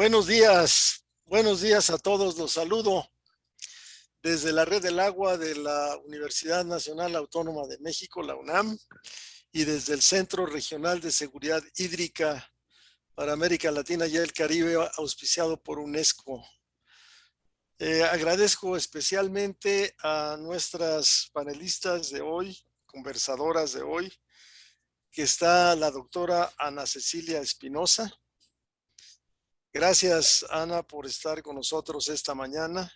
buenos días a todos, los saludo desde la Red del Agua de la Universidad Nacional Autónoma de México, la UNAM, y desde el Centro Regional de Seguridad Hídrica para América Latina y el Caribe, auspiciado por UNESCO. Agradezco especialmente a nuestras panelistas de hoy, conversadoras de hoy, que está la doctora Ana Cecilia Espinosa. Gracias, Ana, por estar con nosotros esta mañana.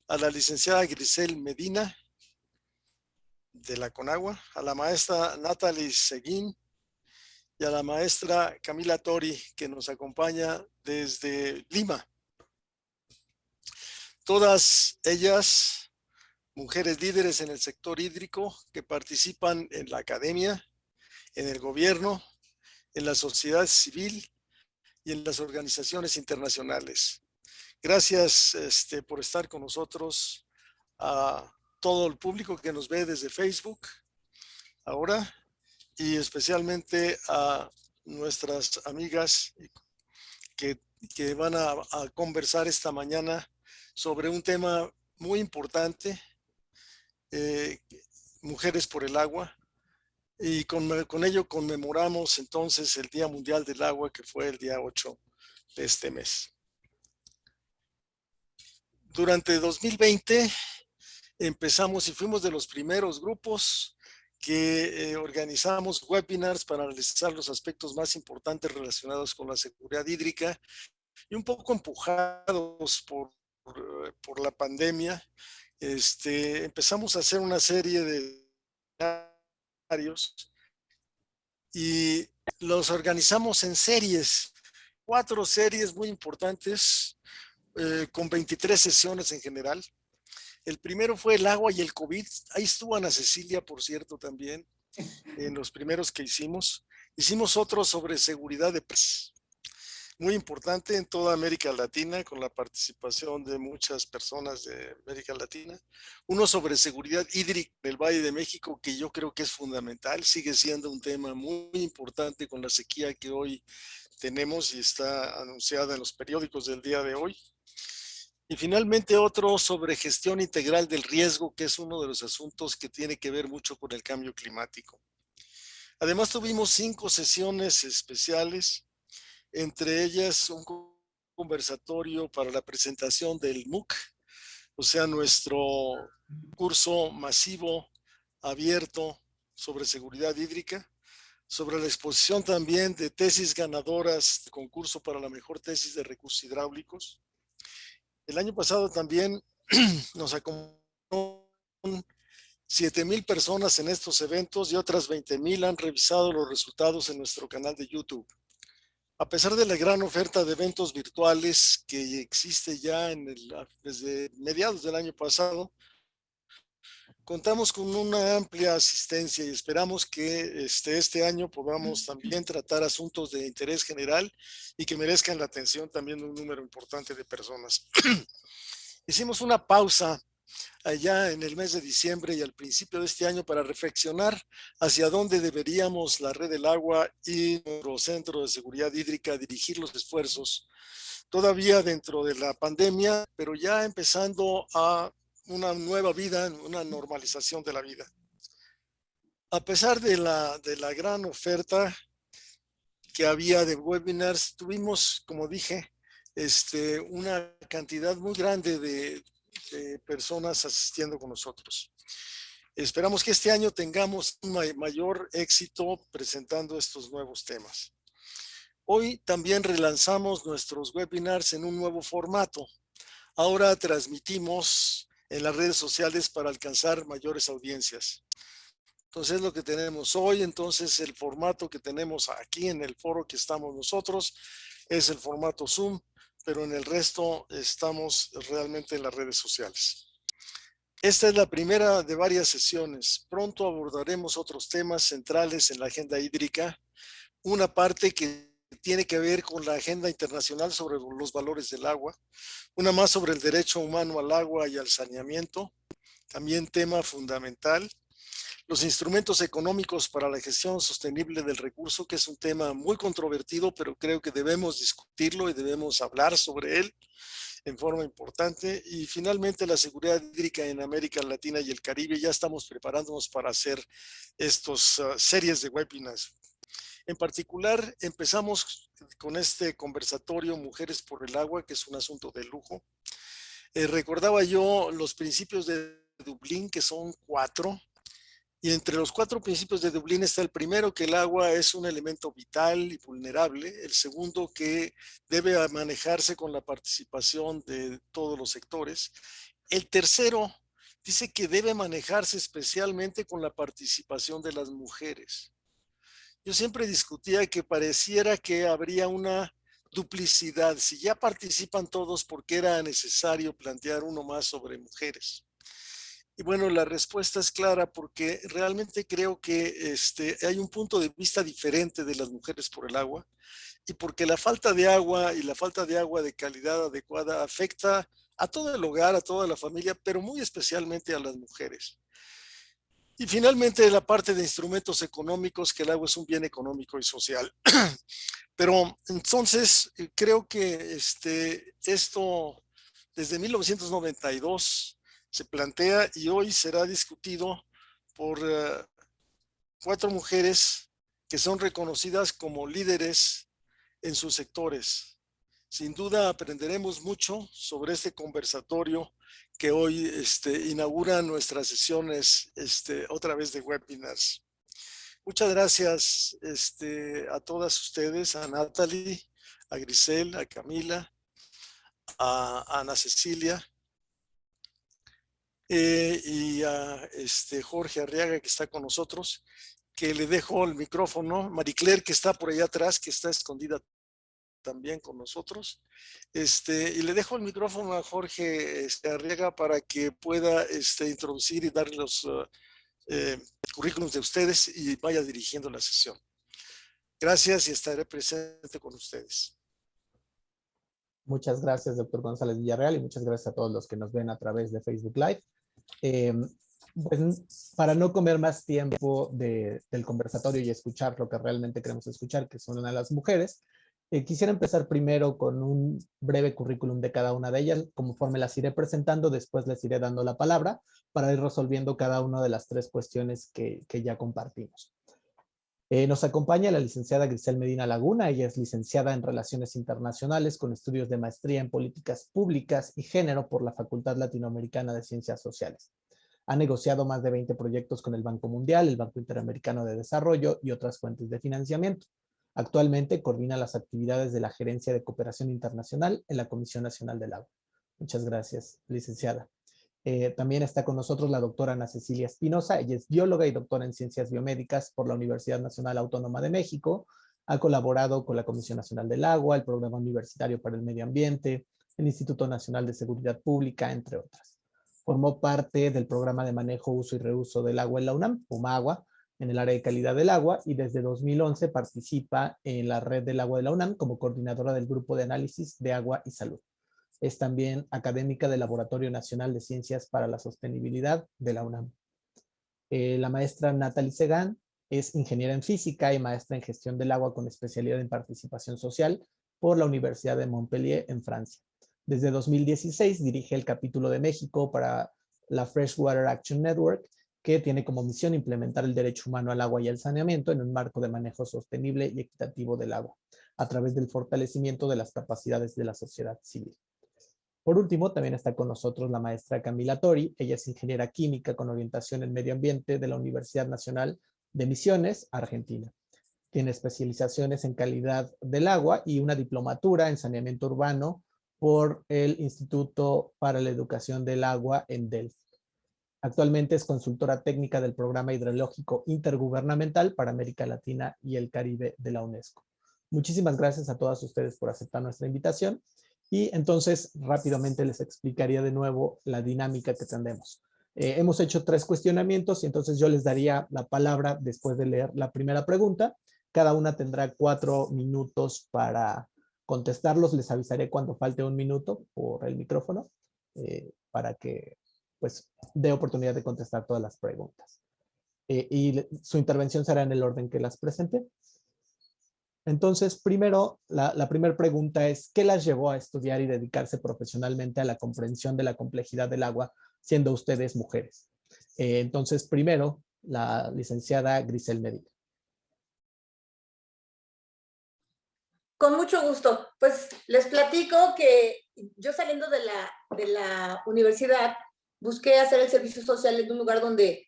A la licenciada Grisel Medina, de la Conagua, a la maestra Natalie Seguín y a la maestra Camila Tori, que nos acompaña desde Lima. Todas ellas, mujeres líderes en el sector hídrico que participan en la academia, en el gobierno, en la sociedad civil y en las organizaciones internacionales. Gracias por estar con nosotros, a todo el público que nos ve desde Facebook ahora, y especialmente a nuestras amigas que van a conversar esta mañana sobre un tema muy importante, Mujeres por el Agua, y con ello conmemoramos entonces el Día Mundial del Agua, que fue el día 8 de este mes. Durante 2020 empezamos y fuimos de los primeros grupos que organizamos webinars para analizar los aspectos más importantes relacionados con la seguridad hídrica, y un poco empujados por la pandemia, empezamos a hacer una serie de webinarios y los organizamos en series, 4 series muy importantes, con 23 sesiones en general. El primero fue el agua y el COVID. Ahí estuvo Ana Cecilia, por cierto, también, en los primeros que hicimos. Hicimos otro sobre seguridad de presas, muy importante en toda América Latina, con la participación de muchas personas de América Latina. Uno sobre seguridad hídrica del Valle de México, que yo creo que es fundamental, sigue siendo un tema muy importante con la sequía que hoy tenemos y está anunciada en los periódicos del día de hoy. Y finalmente otro sobre gestión integral del riesgo, que es uno de los asuntos que tiene que ver mucho con el cambio climático. Además tuvimos 5 sesiones especiales, entre ellas un conversatorio para la presentación del MOOC, o sea, nuestro curso masivo abierto sobre seguridad hídrica, sobre la exposición también de tesis ganadoras de concurso para la mejor tesis de recursos hidráulicos. El año pasado también nos acompañaron 7,000 personas en estos eventos y otras 20,000 han revisado los resultados en nuestro canal de YouTube. A pesar de la gran oferta de eventos virtuales que existe ya desde mediados del año pasado, contamos con una amplia asistencia y esperamos que este año podamos también tratar asuntos de interés general y que merezcan la atención también de un número importante de personas. Hicimos una pausa allá en el mes de diciembre y al principio de este año para reflexionar hacia dónde deberíamos la Red del Agua y nuestro Centro de Seguridad Hídrica dirigir los esfuerzos, todavía dentro de la pandemia, pero ya empezando a una nueva vida, una normalización de la vida. A pesar de la gran oferta que había de webinars, tuvimos, como dije, una cantidad muy grande de personas asistiendo con nosotros. Esperamos que este año tengamos un mayor éxito presentando estos nuevos temas. Hoy también relanzamos nuestros webinars en un nuevo formato. Ahora transmitimos en las redes sociales para alcanzar mayores audiencias. Entonces es lo que tenemos hoy. Entonces el formato que tenemos aquí en el foro que estamos nosotros es el formato Zoom, pero en el resto estamos realmente en las redes sociales. Esta es la primera de varias sesiones. Pronto abordaremos otros temas centrales en la agenda hídrica. Una parte que tiene que ver con la agenda internacional sobre los valores del agua. Una más sobre el derecho humano al agua y al saneamiento. También tema fundamental. los instrumentos económicos para la gestión sostenible del recurso, que es un tema muy controvertido, pero creo que debemos discutirlo y debemos hablar sobre él en forma importante. Y finalmente, la seguridad hídrica en América Latina y el Caribe. Ya estamos preparándonos para hacer estas series de webinars. En particular, empezamos con este conversatorio Mujeres por el Agua, que es un asunto de lujo. Recordaba yo los principios de Dublín, que son 4. Y entre los 4 principios de Dublín está el primero, que el agua es un elemento vital y vulnerable. El segundo, que debe manejarse con la participación de todos los sectores. El tercero dice que debe manejarse especialmente con la participación de las mujeres. Yo siempre discutía que pareciera que habría una duplicidad. Si ya participan todos, ¿por qué era necesario plantear uno más sobre mujeres? Y bueno, la respuesta es clara, porque realmente creo que hay un punto de vista diferente de las mujeres por el agua, y porque la falta de agua y la falta de agua de calidad adecuada afecta a todo el hogar, a toda la familia, pero muy especialmente a las mujeres. Y finalmente, la parte de instrumentos económicos, que el agua es un bien económico y social. Pero entonces creo que esto desde 1992 se plantea, y hoy será discutido por 4 mujeres que son reconocidas como líderes en sus sectores. Sin duda aprenderemos mucho sobre este conversatorio que hoy inaugura nuestras sesiones otra vez de webinars. Muchas gracias a todas ustedes, a Natalie, a Grisel, a Camila, a Ana Cecilia y a Jorge Arriaga, que está con nosotros, que le dejo el micrófono. Maricler, que está por allá atrás, que está escondida también con nosotros. Y le dejo el micrófono a Jorge Arriaga para que pueda introducir y dar los currículums de ustedes y vaya dirigiendo la sesión. Gracias y estaré presente con ustedes. Muchas gracias, doctor González Villarreal, y muchas gracias a todos los que nos ven a través de Facebook Live. Pues, para no comer más tiempo del conversatorio y escuchar lo que realmente queremos escuchar, que son una de las mujeres, quisiera empezar primero con un breve currículum de cada una de ellas. Conforme las iré presentando, después les iré dando la palabra para ir resolviendo cada una de las 3 cuestiones que ya compartimos. Nos acompaña la licenciada Grisel Medina Laguna. Ella es licenciada en Relaciones Internacionales con estudios de maestría en Políticas Públicas y Género por la Facultad Latinoamericana de Ciencias Sociales. Ha negociado más de 20 proyectos con el Banco Mundial, el Banco Interamericano de Desarrollo y otras fuentes de financiamiento. Actualmente coordina las actividades de la Gerencia de Cooperación Internacional en la Comisión Nacional del Agua. Muchas gracias, licenciada. También está con nosotros la doctora Ana Cecilia Espinosa. Ella es bióloga y doctora en Ciencias Biomédicas por la Universidad Nacional Autónoma de México. Ha colaborado con la Comisión Nacional del Agua, el Programa Universitario para el Medio Ambiente, el Instituto Nacional de Seguridad Pública, entre otras. Formó parte del Programa de Manejo, Uso y Reuso del Agua en la UNAM, PUMAGUA, en el área de calidad del agua, y desde 2011 participa en la Red del Agua de la UNAM como coordinadora del Grupo de Análisis de Agua y Salud. Es también académica del Laboratorio Nacional de Ciencias para la Sostenibilidad de la UNAM. La maestra Natalie Segan es ingeniera en física y maestra en gestión del agua con especialidad en participación social por la Universidad de Montpellier en Francia. Desde 2016 dirige el capítulo de México para la Freshwater Action Network, que tiene como misión implementar el derecho humano al agua y al saneamiento en un marco de manejo sostenible y equitativo del agua, a través del fortalecimiento de las capacidades de la sociedad civil. Por último, también está con nosotros la maestra Camila Tori. Ella es ingeniera química con orientación en medio ambiente de la Universidad Nacional de Misiones, Argentina. Tiene especializaciones en calidad del agua y una diplomatura en saneamiento urbano por el Instituto para la Educación del Agua en Delft. Actualmente es consultora técnica del Programa Hidrológico Intergubernamental para América Latina y el Caribe de la UNESCO. Muchísimas gracias a todas ustedes por aceptar nuestra invitación. Y entonces rápidamente les explicaría de nuevo la dinámica que tendremos. Hemos hecho 3 cuestionamientos y entonces yo les daría la palabra después de leer la primera pregunta. Cada una tendrá 4 minutos para contestarlos. Les avisaré cuando falte 1 minuto por el micrófono para que pues dé oportunidad de contestar todas las preguntas. y su intervención será en el orden que las presente. Entonces, primero, la primera pregunta es, ¿qué las llevó a estudiar y dedicarse profesionalmente a la comprensión de la complejidad del agua, siendo ustedes mujeres? Entonces, primero, la licenciada Grisel Medina. Con mucho gusto. Pues les platico que yo saliendo de la universidad busqué hacer el servicio social en un lugar donde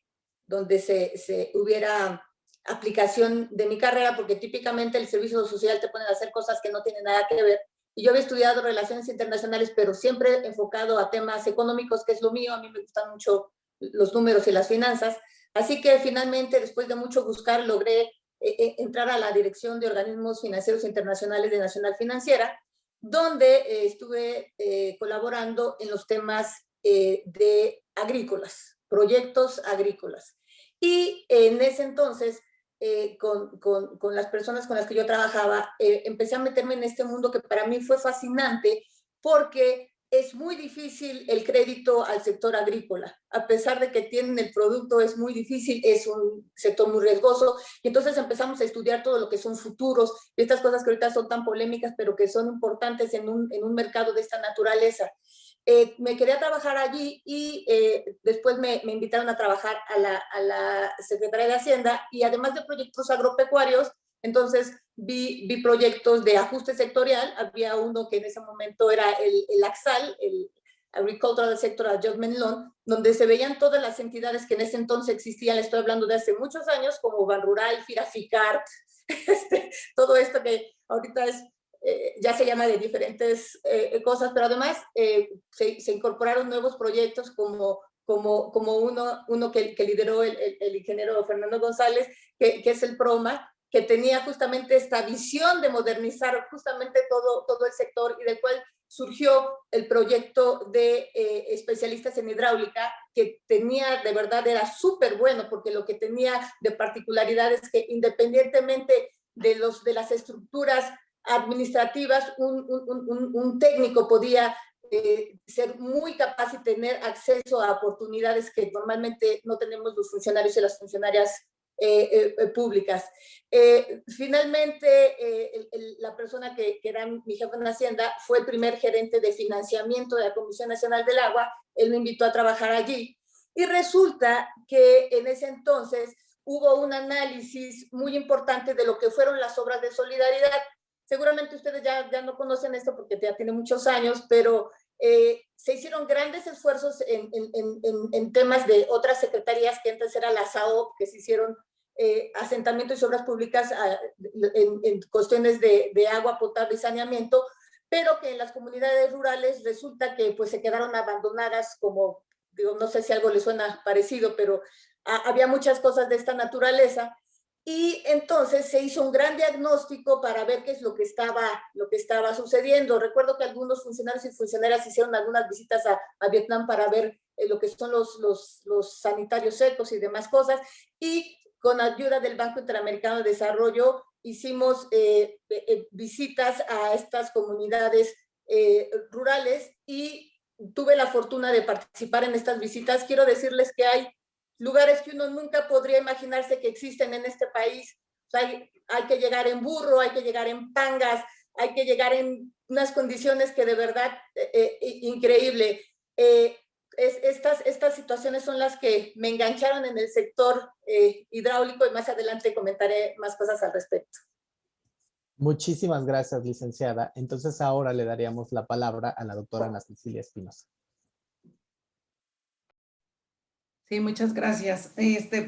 se hubiera aplicación de mi carrera, porque típicamente el servicio social te pone a hacer cosas que no tienen nada que ver. Y yo había estudiado relaciones internacionales, pero siempre enfocado a temas económicos, que es lo mío. A mí me gustan mucho los números y las finanzas. Así que finalmente, después de mucho buscar, logré entrar a la Dirección de Organismos Financieros Internacionales de Nacional Financiera, donde estuve colaborando en los temas de agrícolas, proyectos agrícolas. Y en ese entonces, con las personas con las que yo trabajaba, empecé a meterme en este mundo que para mí fue fascinante, porque es muy difícil el crédito al sector agrícola. A pesar de que tienen el producto, es muy difícil, es un sector muy riesgoso. Y entonces empezamos a estudiar todo lo que son futuros, estas cosas que ahorita son tan polémicas, pero que son importantes en un mercado de esta naturaleza. Me quería trabajar allí y después me invitaron a trabajar a la Secretaría de Hacienda, y además de proyectos agropecuarios, entonces vi proyectos de ajuste sectorial. Había uno que en ese momento era el AXAL, el Agricultural Sector Adjustment Loan, donde se veían todas las entidades que en ese entonces existían. Le estoy hablando de hace muchos años, como Banrural, Firaficart, todo esto que ahorita es ya se llama de diferentes cosas, pero además se incorporaron nuevos proyectos como uno que lideró el ingeniero Fernando González, que es el PROMA, que tenía justamente esta visión de modernizar justamente todo el sector, y del cual surgió el proyecto de especialistas en hidráulica, que tenía, de verdad, era súper bueno, porque lo que tenía de particularidad es que independientemente de las estructuras administrativas, un técnico podía ser muy capaz y tener acceso a oportunidades que normalmente no tenemos los funcionarios y las funcionarias públicas. Finalmente, la persona que era mi jefe en Hacienda fue el primer gerente de financiamiento de la Comisión Nacional del Agua. Él me invitó a trabajar allí, y resulta que en ese entonces hubo un análisis muy importante de lo que fueron las obras de solidaridad. Seguramente ustedes ya no conocen esto porque ya tiene muchos años, pero se hicieron grandes esfuerzos en temas de otras secretarías, que antes era la SAOP, que se hicieron asentamientos y obras públicas en cuestiones de agua potable y saneamiento, pero que en las comunidades rurales resulta que pues se quedaron abandonadas, como, digo, no sé si algo les suena parecido, pero había muchas cosas de esta naturaleza. Y entonces se hizo un gran diagnóstico para ver qué es lo que estaba sucediendo. Recuerdo que algunos funcionarios y funcionarias hicieron algunas visitas a Vietnam para ver lo que son los sanitarios secos y demás cosas, y con ayuda del Banco Interamericano de Desarrollo hicimos visitas a estas comunidades rurales, y tuve la fortuna de participar en estas visitas. Quiero decirles que hay lugares que uno nunca podría imaginarse que existen en este país. O sea, hay que llegar en burro, hay que llegar en pangas, hay que llegar en unas condiciones que de verdad increíble. Estas situaciones son las que me engancharon en el sector hidráulico, y más adelante comentaré más cosas al respecto. Muchísimas gracias, licenciada. Entonces ahora le daríamos la palabra a la doctora Ana Cecilia Espinosa. Sí, muchas gracias.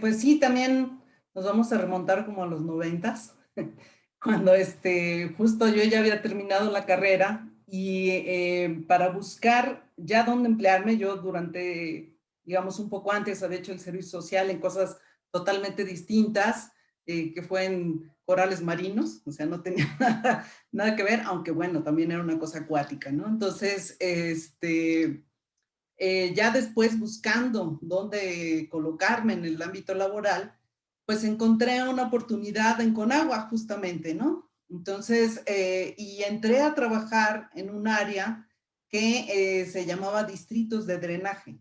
Pues sí, también nos vamos a remontar como a los 90s, cuando justo yo ya había terminado la carrera, y para buscar ya dónde emplearme, yo durante, digamos, un poco antes había hecho el servicio social en cosas totalmente distintas, que fue en corales marinos, o sea, no tenía nada que ver, aunque bueno, también era una cosa acuática, ¿no? Entonces, ya después buscando dónde colocarme en el ámbito laboral, pues encontré una oportunidad en Conagua justamente, ¿no? Entonces, y entré a trabajar en un área que se llamaba distritos de drenaje.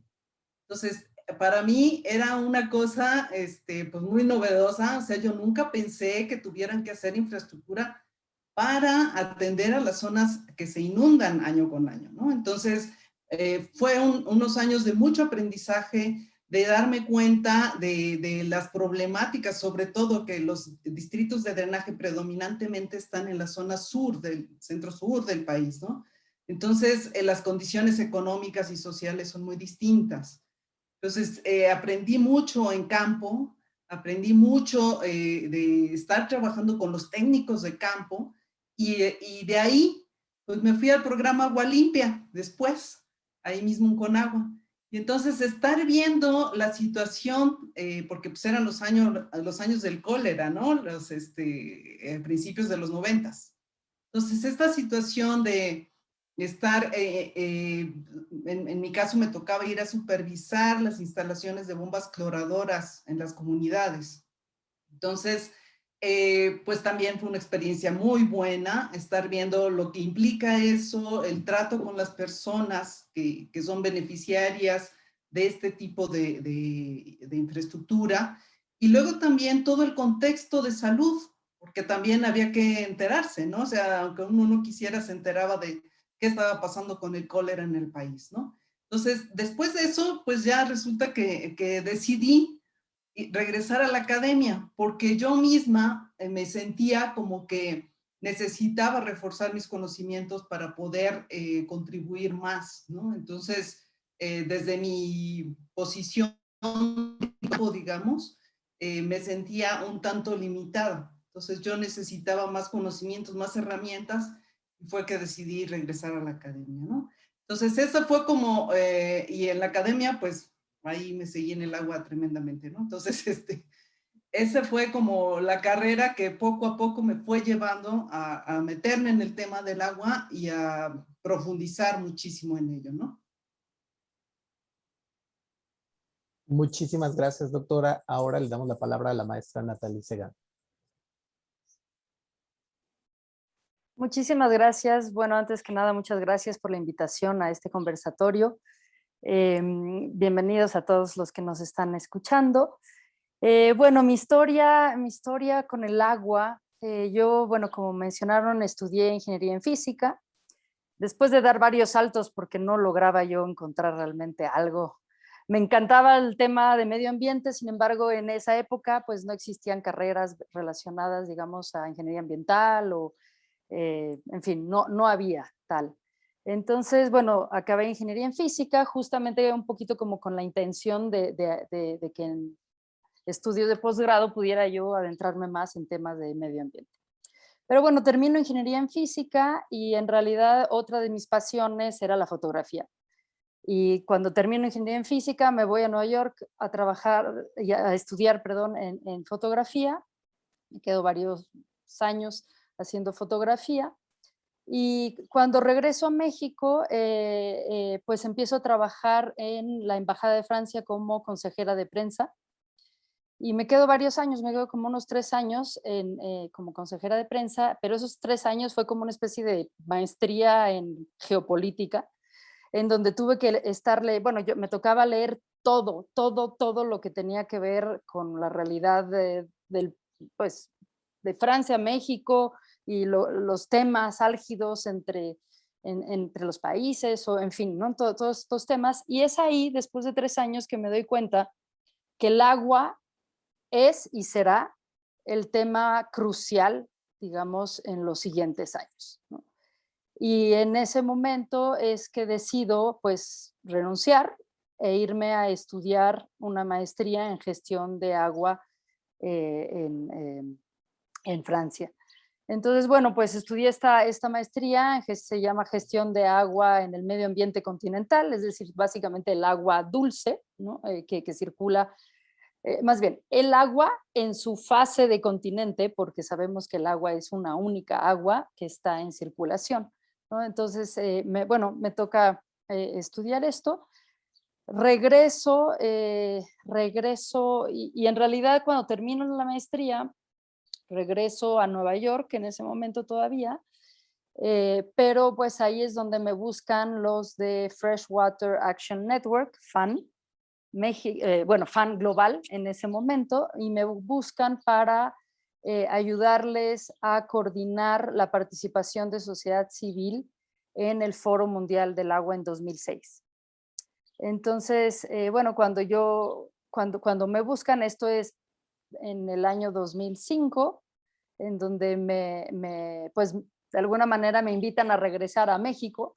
Entonces, para mí era una cosa pues muy novedosa. O sea, yo nunca pensé que tuvieran que hacer infraestructura para atender a las zonas que se inundan año con año, ¿no? Entonces, fue unos años de mucho aprendizaje, de darme cuenta de las problemáticas, sobre todo que los distritos de drenaje predominantemente están en la zona sur, del centro sur del país, ¿no? Entonces, las condiciones económicas y sociales son muy distintas. Entonces, aprendí mucho en campo, aprendí mucho de estar trabajando con los técnicos de campo y de ahí, pues me fui al programa Agua Limpia después, ahí mismo en Conagua. Y entonces estar viendo la situación, porque pues eran los años del cólera, ¿no? Los principios de los 90s. Entonces, esta situación de estar, en mi caso me tocaba ir a supervisar las instalaciones de bombas cloradoras en las comunidades. Entonces, pues también fue una experiencia muy buena estar viendo lo que implica eso, el trato con las personas que son beneficiarias de este tipo de infraestructura, y luego también todo el contexto de salud, porque también había que enterarse, ¿no? O sea, aunque uno no quisiera, se enteraba de qué estaba pasando con el cólera en el país, ¿no? Entonces, después de eso, pues ya resulta que decidí regresar a la academia, porque yo misma me sentía como que necesitaba reforzar mis conocimientos para poder contribuir más, ¿no? Entonces, desde mi posición, digamos, me sentía un tanto limitada. Entonces, yo necesitaba más conocimientos, más herramientas, y fue que decidí regresar a la academia, ¿no? Entonces, eso fue como, y en la academia, pues, ahí me seguí en el agua tremendamente, ¿no? Entonces, esa fue como la carrera que poco a poco me fue llevando a meterme en el tema del agua y a profundizar muchísimo en ello, ¿no? Muchísimas gracias, doctora. Ahora le damos la palabra a la maestra Natalie Segan. Muchísimas gracias. Bueno, antes que nada, muchas gracias por la invitación a este conversatorio. Bienvenidos a todos los que nos están escuchando. Bueno, mi historia con el agua. Yo, bueno, como mencionaron, estudié ingeniería en física. Después de dar varios saltos porque no lograba yo encontrar realmente algo. Me encantaba el tema de medio ambiente, sin embargo, en esa época pues no existían carreras relacionadas, digamos, a ingeniería ambiental o, en fin, no había tal. Entonces, bueno, acabé ingeniería en física, justamente un poquito como con la intención de que en estudios de posgrado pudiera yo adentrarme más en temas de medio ambiente. Pero bueno, termino ingeniería en física y en realidad otra de mis pasiones era la fotografía. Y cuando termino ingeniería en física me voy a Nueva York a trabajar, a estudiar, perdón, en fotografía. Me quedo varios años haciendo fotografía. Y cuando regreso a México, pues empiezo a trabajar en la Embajada de Francia como consejera de prensa. Y me quedo varios años, me quedo como unos 3 años como consejera de prensa, pero esos 3 años fue como una especie de maestría en geopolítica, en donde tuve que estarle, bueno, me tocaba leer todo lo que tenía que ver con la realidad pues, de Francia, México y los temas álgidos entre los países, o en fin, ¿no? Todos estos temas. Y es ahí, después de 3 años, que me doy cuenta que el agua es y será el tema crucial, digamos, en los siguientes años, ¿no? Y en ese momento es que decido, pues, renunciar e irme a estudiar una maestría en gestión de agua en Francia. Entonces, bueno, pues estudié esta maestría, se llama gestión de agua en el medio ambiente continental, es decir, básicamente el agua dulce, ¿no? Que circula. Más bien, el agua en su fase de continente, porque sabemos que el agua es una única agua que está en circulación, ¿no? Entonces, bueno, me toca estudiar esto. Regreso y en realidad cuando termino la maestría, regreso a Nueva York en ese momento todavía, pero pues ahí es donde me buscan los de Freshwater Action Network, FAN, FAN Global en ese momento, y me buscan para ayudarles a coordinar la participación de sociedad civil en el Foro Mundial del Agua en 2006. Entonces, cuando me buscan, esto es en el año 2005, en donde pues de alguna manera me invitan a regresar a México,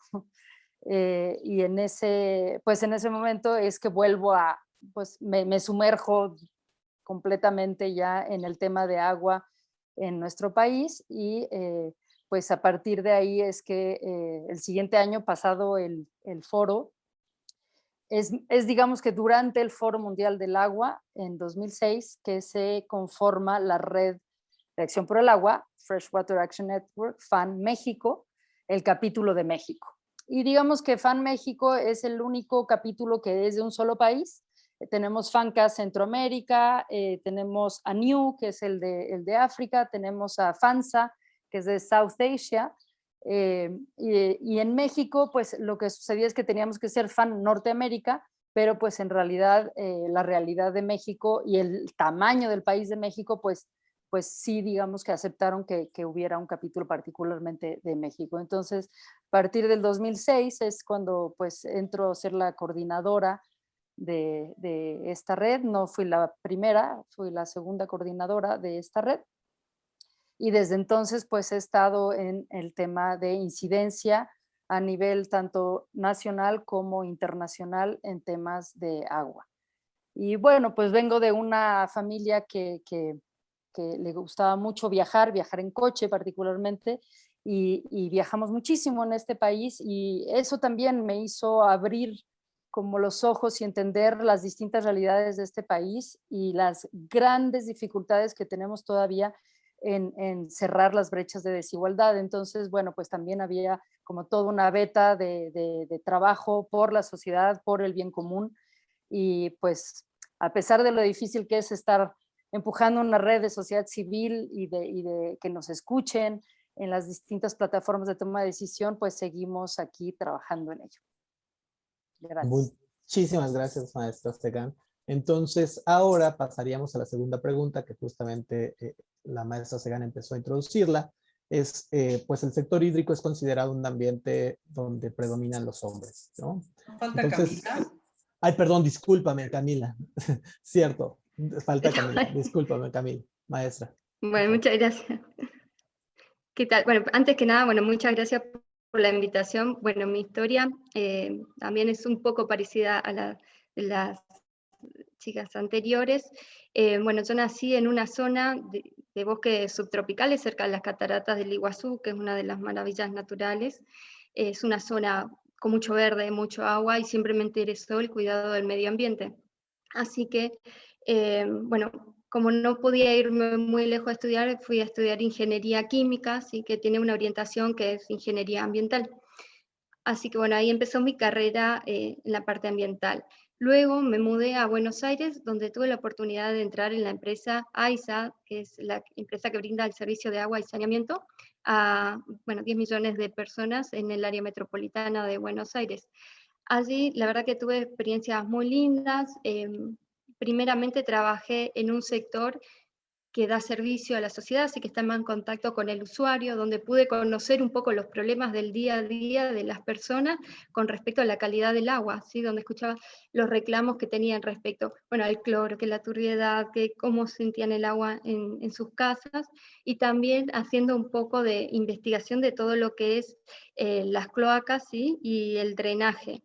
y en ese momento es que vuelvo pues me sumerjo completamente ya en el tema de agua en nuestro país, y pues a partir de ahí es que el siguiente año, pasado el foro, digamos que durante el Foro Mundial del Agua en 2006 que se conforma la red de Acción por el Agua, Freshwater Action Network, FAN México, el capítulo de México. Y digamos que FAN México es el único capítulo que es de un solo país. Tenemos FANCA Centroamérica, tenemos a NIU, que es el de África, tenemos a FANSA, que es de South Asia, y en México, pues lo que sucedía es que teníamos que ser FAN Norteamérica, pero pues en realidad la realidad de México y el tamaño del país de México, pues sí, digamos que aceptaron que hubiera un capítulo particularmente de México. Entonces, a partir del 2006 es cuando pues entro a ser la coordinadora de esta red. No fui la primera, fui la segunda coordinadora de esta red. Y desde entonces pues he estado en el tema de incidencia a nivel tanto nacional como internacional en temas de agua. Y bueno, pues vengo de una familia que le gustaba mucho viajar en coche particularmente, y viajamos muchísimo en este país, y eso también me hizo abrir como los ojos y entender las distintas realidades de este país y las grandes dificultades que tenemos todavía en cerrar las brechas de desigualdad. Entonces, bueno, pues también había como toda una veta de trabajo por la sociedad, por el bien común, y pues a pesar de lo difícil que es estar empujando una red de sociedad civil y de que nos escuchen en las distintas plataformas de toma de decisión, pues seguimos aquí trabajando en ello. Gracias. Muchísimas gracias, maestra Segan. Entonces, ahora pasaríamos a la segunda pregunta, que justamente la maestra Segan empezó a introducirla. Pues el sector hídrico es considerado un ambiente donde predominan los hombres, ¿no? Falta Entonces, Camila. Ay, perdón, discúlpame, Camila. Cierto, falta Camila. Discúlpame, Camila, maestra. Bueno, muchas gracias. ¿Qué tal? Bueno, antes que nada, bueno, muchas gracias por la invitación. Bueno, mi historia también es un poco parecida a la de las chicas anteriores. Bueno, yo nací en una zona de bosques subtropicales cerca de las cataratas del Iguazú, que es una de las maravillas naturales. Es una zona con mucho verde, mucho agua, y siempre me interesó el cuidado del medio ambiente. Así que, bueno, como no podía irme muy lejos a estudiar, fui a estudiar ingeniería química, así que tiene una orientación que es ingeniería ambiental. Así que bueno, ahí empezó mi carrera en la parte ambiental. Luego me mudé a Buenos Aires, donde tuve la oportunidad de entrar en la empresa AISA, que es la empresa que brinda el servicio de agua y saneamiento a 10 millones de personas en el área metropolitana de Buenos Aires. Allí la verdad que tuve experiencias muy lindas. Primeramente trabajé en un sector que da servicio a la sociedad, así que está más en contacto con el usuario, donde pude conocer un poco los problemas del día a día de las personas con respecto a la calidad del agua, ¿sí? Donde escuchaba los reclamos que tenían respecto, bueno, al cloro, que la turbiedad, que cómo sentían el agua en sus casas, y también haciendo un poco de investigación de todo lo que es las cloacas, ¿sí? Y el drenaje.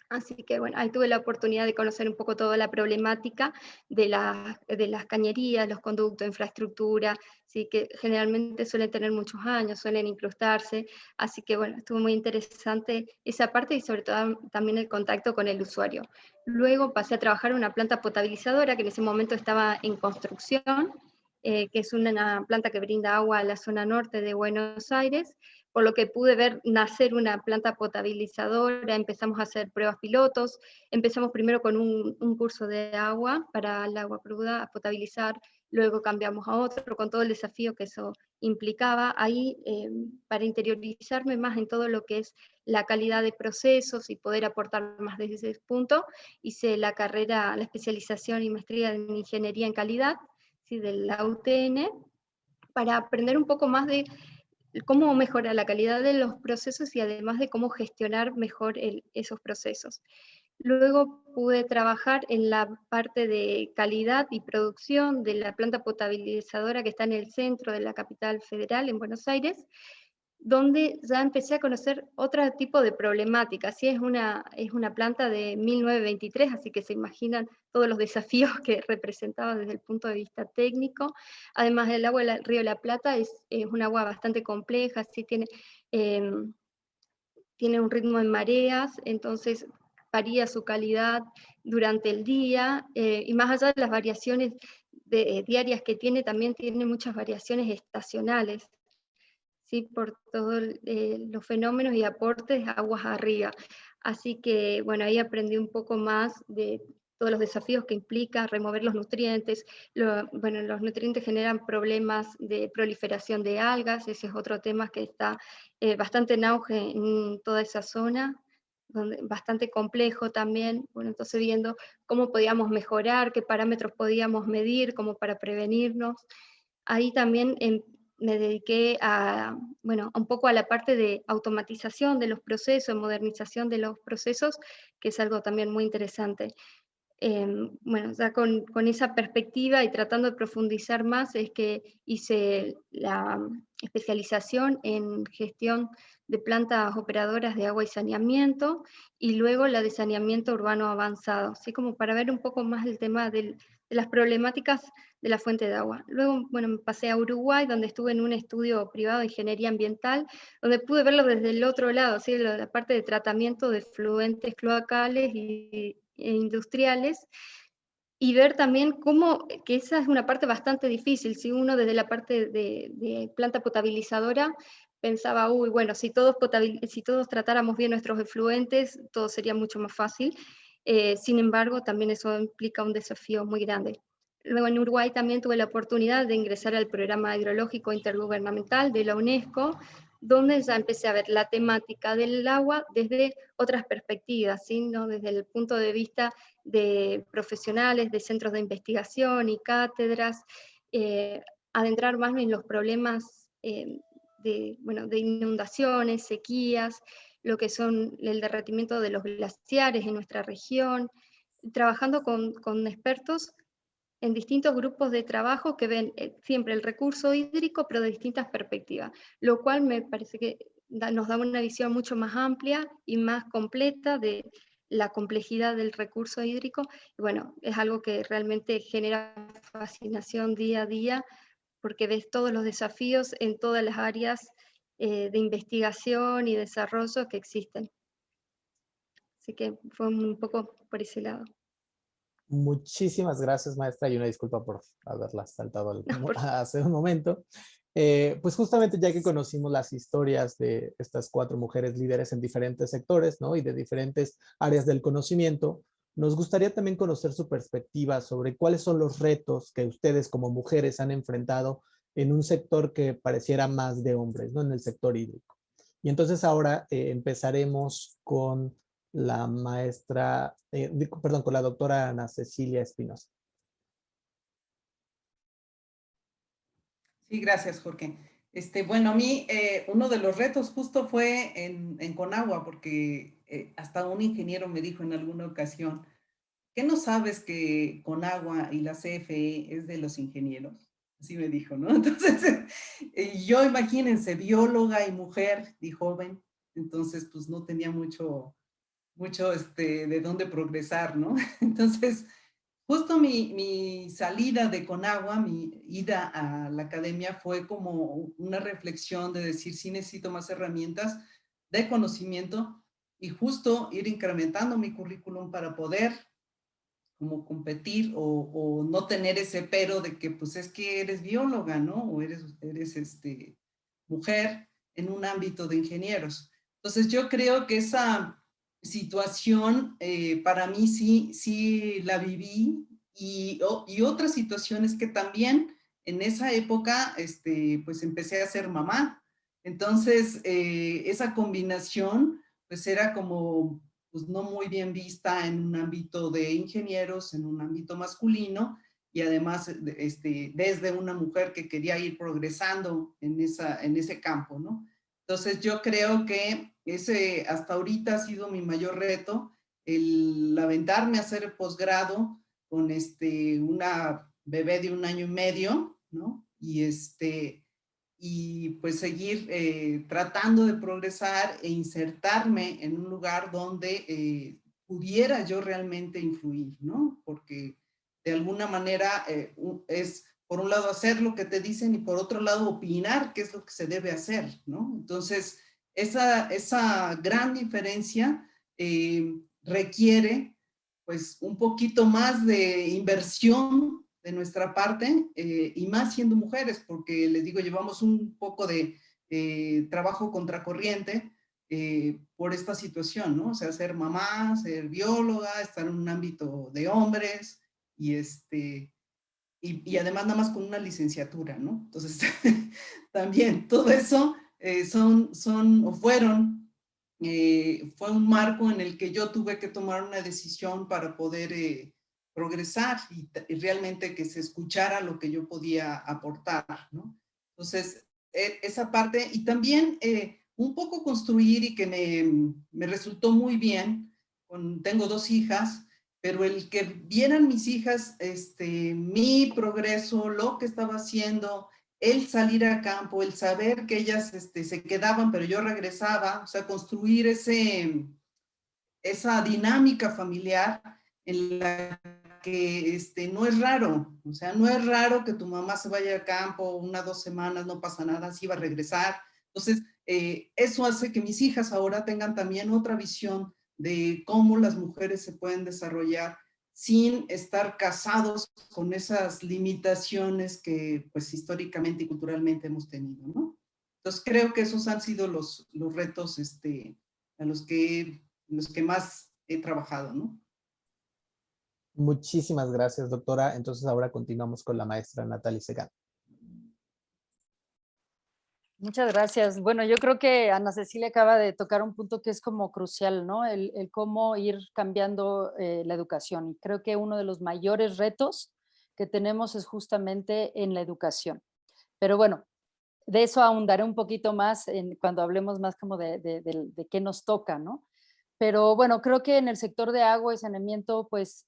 Así que bueno, ahí tuve la oportunidad de conocer un poco toda la problemática de las cañerías, los conductos, infraestructura, ¿sí? Que generalmente suelen tener muchos años, suelen incrustarse, así que bueno, estuvo muy interesante esa parte y sobre todo también el contacto con el usuario. Luego pasé a trabajar en una planta potabilizadora que en ese momento estaba en construcción, que es una planta que brinda agua a la zona norte de Buenos Aires, por lo que pude ver nacer una planta potabilizadora. Empezamos a hacer pruebas pilotos, empezamos primero con un curso de agua para el agua cruda, a potabilizar luego cambiamos a otro, con todo el desafío que eso implicaba. Ahí, para interiorizarme más en todo lo que es la calidad de procesos y poder aportar más desde ese punto, hice la carrera, la especialización y maestría en Ingeniería en Calidad, ¿sí?, de la UTN, para aprender un poco más de cómo mejorar la calidad de los procesos y además de cómo gestionar mejor esos procesos. Luego pude trabajar en la parte de calidad y producción de la planta potabilizadora que está en el centro de la capital federal, en Buenos Aires, donde ya empecé a conocer otro tipo de problemáticas. Sí, es una planta de 1923, así que se imaginan todos los desafíos que representaba desde el punto de vista técnico. Además, el agua del río de la Plata es un agua bastante compleja, sí, tiene un ritmo en mareas, entonces varía su calidad durante el día, y más allá de las variaciones diarias que tiene, también tiene muchas variaciones estacionales, ¿sí?, por todos los fenómenos y aportes aguas arriba. Así que, bueno, ahí aprendí un poco más de todos los desafíos que implica remover los nutrientes. Bueno, los nutrientes generan problemas de proliferación de algas, ese es otro tema que está bastante en auge en toda esa zona, bastante complejo también. Bueno, entonces viendo cómo podíamos mejorar, qué parámetros podíamos medir, como para prevenirnos. Ahí también me dediqué a, bueno, un poco a la parte de automatización de los procesos, modernización de los procesos, que es algo también muy interesante. Bueno, ya con esa perspectiva y tratando de profundizar más, es que hice la especialización en gestión de plantas operadoras de agua y saneamiento, y luego la de saneamiento urbano avanzado, así como para ver un poco más el tema de las problemáticas de la fuente de agua. Luego, bueno, me pasé a Uruguay, donde estuve en un estudio privado de ingeniería ambiental, donde pude verlo desde el otro lado, ¿sí?, la parte de tratamiento de fluentes cloacales e industriales, y ver también cómo, que esa es una parte bastante difícil, si uno desde la parte de planta potabilizadora pensaba, uy, bueno, si todos tratáramos bien nuestros efluentes, todo sería mucho más fácil. Sin embargo, también eso implica un desafío muy grande. Luego en Uruguay también tuve la oportunidad de ingresar al programa hidrológico intergubernamental de la UNESCO, donde ya empecé a ver la temática del agua desde otras perspectivas, ¿sí?, ¿no?, desde el punto de vista de profesionales, de centros de investigación y cátedras, adentrar más en los problemas de inundaciones, sequías, lo que son el derretimiento de los glaciares en nuestra región, trabajando con expertos en distintos grupos de trabajo que ven siempre el recurso hídrico, pero de distintas perspectivas, lo cual me parece que nos da una visión mucho más amplia y más completa de la complejidad del recurso hídrico. Y bueno, es algo que realmente genera fascinación día a día, porque ves todos los desafíos en todas las áreas de investigación y desarrollo que existen. Así que fue un poco por ese lado. Muchísimas gracias, maestra, y una disculpa por haberla saltado No, hace un momento. Pues justamente ya que conocimos las historias de estas 4 mujeres líderes en diferentes sectores, ¿no?, y de diferentes áreas del conocimiento, nos gustaría también conocer su perspectiva sobre cuáles son los retos que ustedes como mujeres han enfrentado en un sector que pareciera más de hombres, ¿no?, en el sector hídrico. Y entonces ahora empezaremos con la maestra, perdón, con la doctora Ana Cecilia Espinosa. Sí, gracias, Jorge. Bueno, a mí uno de los retos justo fue en Conagua, porque hasta un ingeniero me dijo en alguna ocasión, ¿qué no sabes que Conagua y la CFE es de los ingenieros? Así me dijo, ¿no? Entonces, yo imagínense, bióloga y mujer y joven, entonces pues no tenía mucho de dónde progresar, ¿no? Entonces, justo mi salida de Conagua, mi ida a la academia fue como una reflexión de decir, sí necesito más herramientas de conocimiento y justo ir incrementando mi currículum para poder como competir o no tener ese pero de que pues es que eres bióloga, ¿no? O eres mujer en un ámbito de ingenieros. Entonces yo creo que esa situación para mí sí la viví y otras situaciones que también en esa época, pues empecé a ser mamá. Entonces, esa combinación, pues era como, pues no muy bien vista en un ámbito de ingenieros, en un ámbito masculino, y además desde una mujer que quería ir progresando en ese campo, ¿no? Entonces yo creo que ese hasta ahorita ha sido mi mayor reto, el aventarme a hacer el posgrado con una bebé de 1 año y medio, ¿no? Y pues seguir tratando de progresar e insertarme en un lugar donde pudiera yo realmente influir, ¿no? Porque de alguna manera es, por un lado, hacer lo que te dicen y por otro lado, opinar qué es lo que se debe hacer, ¿no? Entonces, esa gran diferencia requiere, pues, un poquito más de inversión de nuestra parte y más siendo mujeres, porque les digo, llevamos un poco de trabajo contracorriente por esta situación, ¿no? O sea, ser mamá, ser bióloga, estar en un ámbito de hombres y y además nada más con una licenciatura, ¿no? Entonces, también todo eso fue un marco en el que yo tuve que tomar una decisión para poder progresar y realmente que se escuchara lo que yo podía aportar, ¿no? Entonces, esa parte, y también un poco construir y que me resultó muy bien, tengo 2 hijas, pero el que vieran mis hijas mi progreso, lo que estaba haciendo, el salir a campo, el saber que ellas se quedaban, pero yo regresaba, o sea, construir esa dinámica familiar en la que no es raro, o sea, no es raro que tu mamá se vaya a campo 1 o 2 semanas, no pasa nada, sí va a regresar. Entonces, eso hace que mis hijas ahora tengan también otra visión de cómo las mujeres se pueden desarrollar sin estar casados con esas limitaciones que pues históricamente y culturalmente hemos tenido, ¿no? Entonces creo que esos han sido los retos a los que más he trabajado, ¿no? Muchísimas gracias, doctora. Entonces ahora continuamos con la maestra Natalie Segan. Muchas gracias. Bueno, yo creo que Ana Cecilia acaba de tocar un punto que es como crucial, ¿no? El cómo ir cambiando la educación. Y creo que uno de los mayores retos que tenemos es justamente en la educación. Pero bueno, de eso ahondaré un poquito más cuando hablemos más como de qué nos toca, ¿no? Pero bueno, creo que en el sector de agua y saneamiento, pues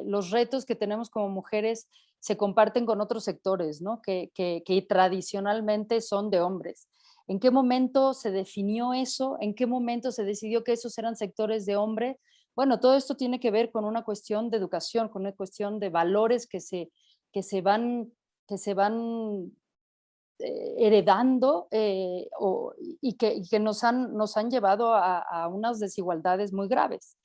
los retos que tenemos como mujeres se comparten con otros sectores, ¿no? Que tradicionalmente son de hombres. ¿En qué momento se definió eso? ¿En qué momento se decidió que esos eran sectores de hombre? Bueno, todo esto tiene que ver con una cuestión de educación, con una cuestión de valores que se van heredando y que nos han llevado a unas desigualdades muy graves.